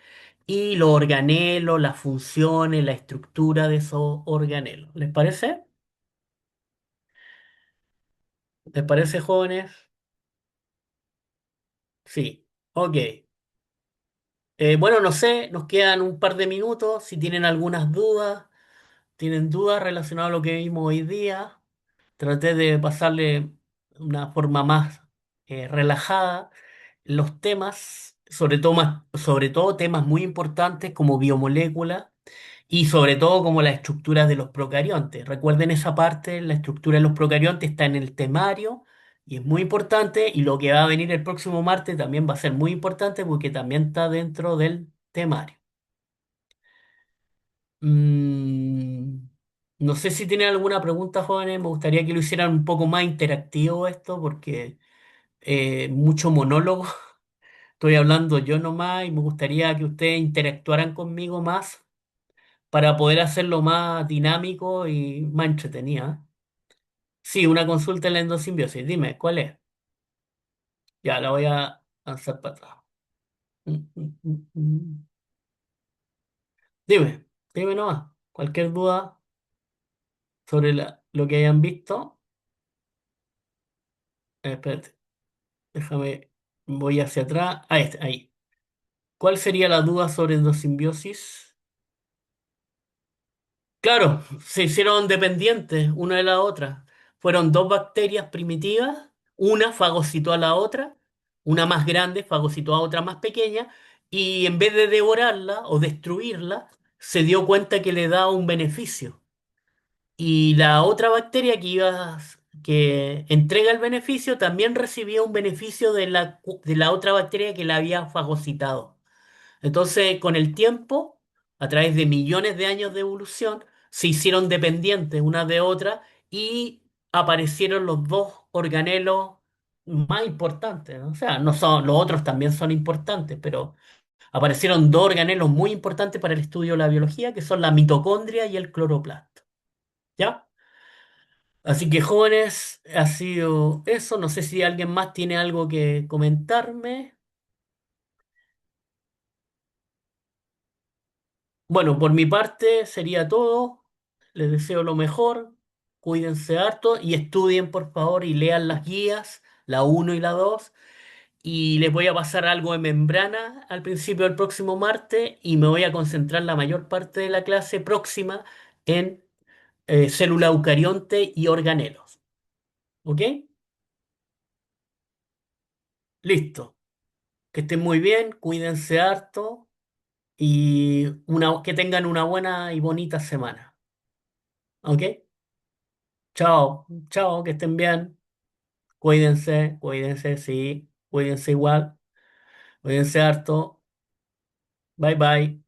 y los organelos, las funciones, la estructura de esos organelos. ¿Les parece? ¿Les parece, jóvenes? Sí. Ok. Bueno, no sé, nos quedan un par de minutos. Si tienen algunas dudas, tienen dudas relacionadas a lo que vimos hoy día, traté de pasarle una forma más relajada los temas, sobre todo temas muy importantes como biomoléculas y sobre todo como las estructuras de los procariontes. Recuerden esa parte, la estructura de los procariontes está en el temario y es muy importante, y lo que va a venir el próximo martes también va a ser muy importante porque también está dentro del temario. Mm, no sé si tienen alguna pregunta, jóvenes. Me gustaría que lo hicieran un poco más interactivo esto porque mucho monólogo. Estoy hablando yo nomás y me gustaría que ustedes interactuaran conmigo más para poder hacerlo más dinámico y más entretenido. ¿Eh? Sí, una consulta en la endosimbiosis. Dime, ¿cuál es? Ya, la voy a lanzar para atrás. Mm. Dime, dime nomás. Cualquier duda sobre lo que hayan visto. Espérate, déjame, voy hacia atrás. Ahí está, ahí. ¿Cuál sería la duda sobre endosimbiosis? Claro, se hicieron dependientes una de la otra. Fueron dos bacterias primitivas, una fagocitó a la otra, una más grande fagocitó a otra más pequeña, y en vez de devorarla o destruirla, se dio cuenta que le daba un beneficio. Y la otra bacteria que entrega el beneficio también recibía un beneficio de la otra bacteria que la había fagocitado. Entonces, con el tiempo, a través de millones de años de evolución, se hicieron dependientes una de otra y aparecieron los dos organelos más importantes, ¿no? O sea, no son, los otros también son importantes, pero aparecieron dos organelos muy importantes para el estudio de la biología, que son la mitocondria y el cloroplasto. ¿Ya? Así que, jóvenes, ha sido eso. No sé si alguien más tiene algo que comentarme. Bueno, por mi parte sería todo. Les deseo lo mejor. Cuídense harto y estudien, por favor, y lean las guías, la uno y la 2. Y les voy a pasar algo de membrana al principio del próximo martes y me voy a concentrar la mayor parte de la clase próxima en célula eucarionte y organelos. ¿Ok? Listo. Que estén muy bien, cuídense harto y que tengan una buena y bonita semana. ¿Ok? Chao, chao, que estén bien. Cuídense, cuídense, sí, cuídense igual, cuídense harto. Bye bye.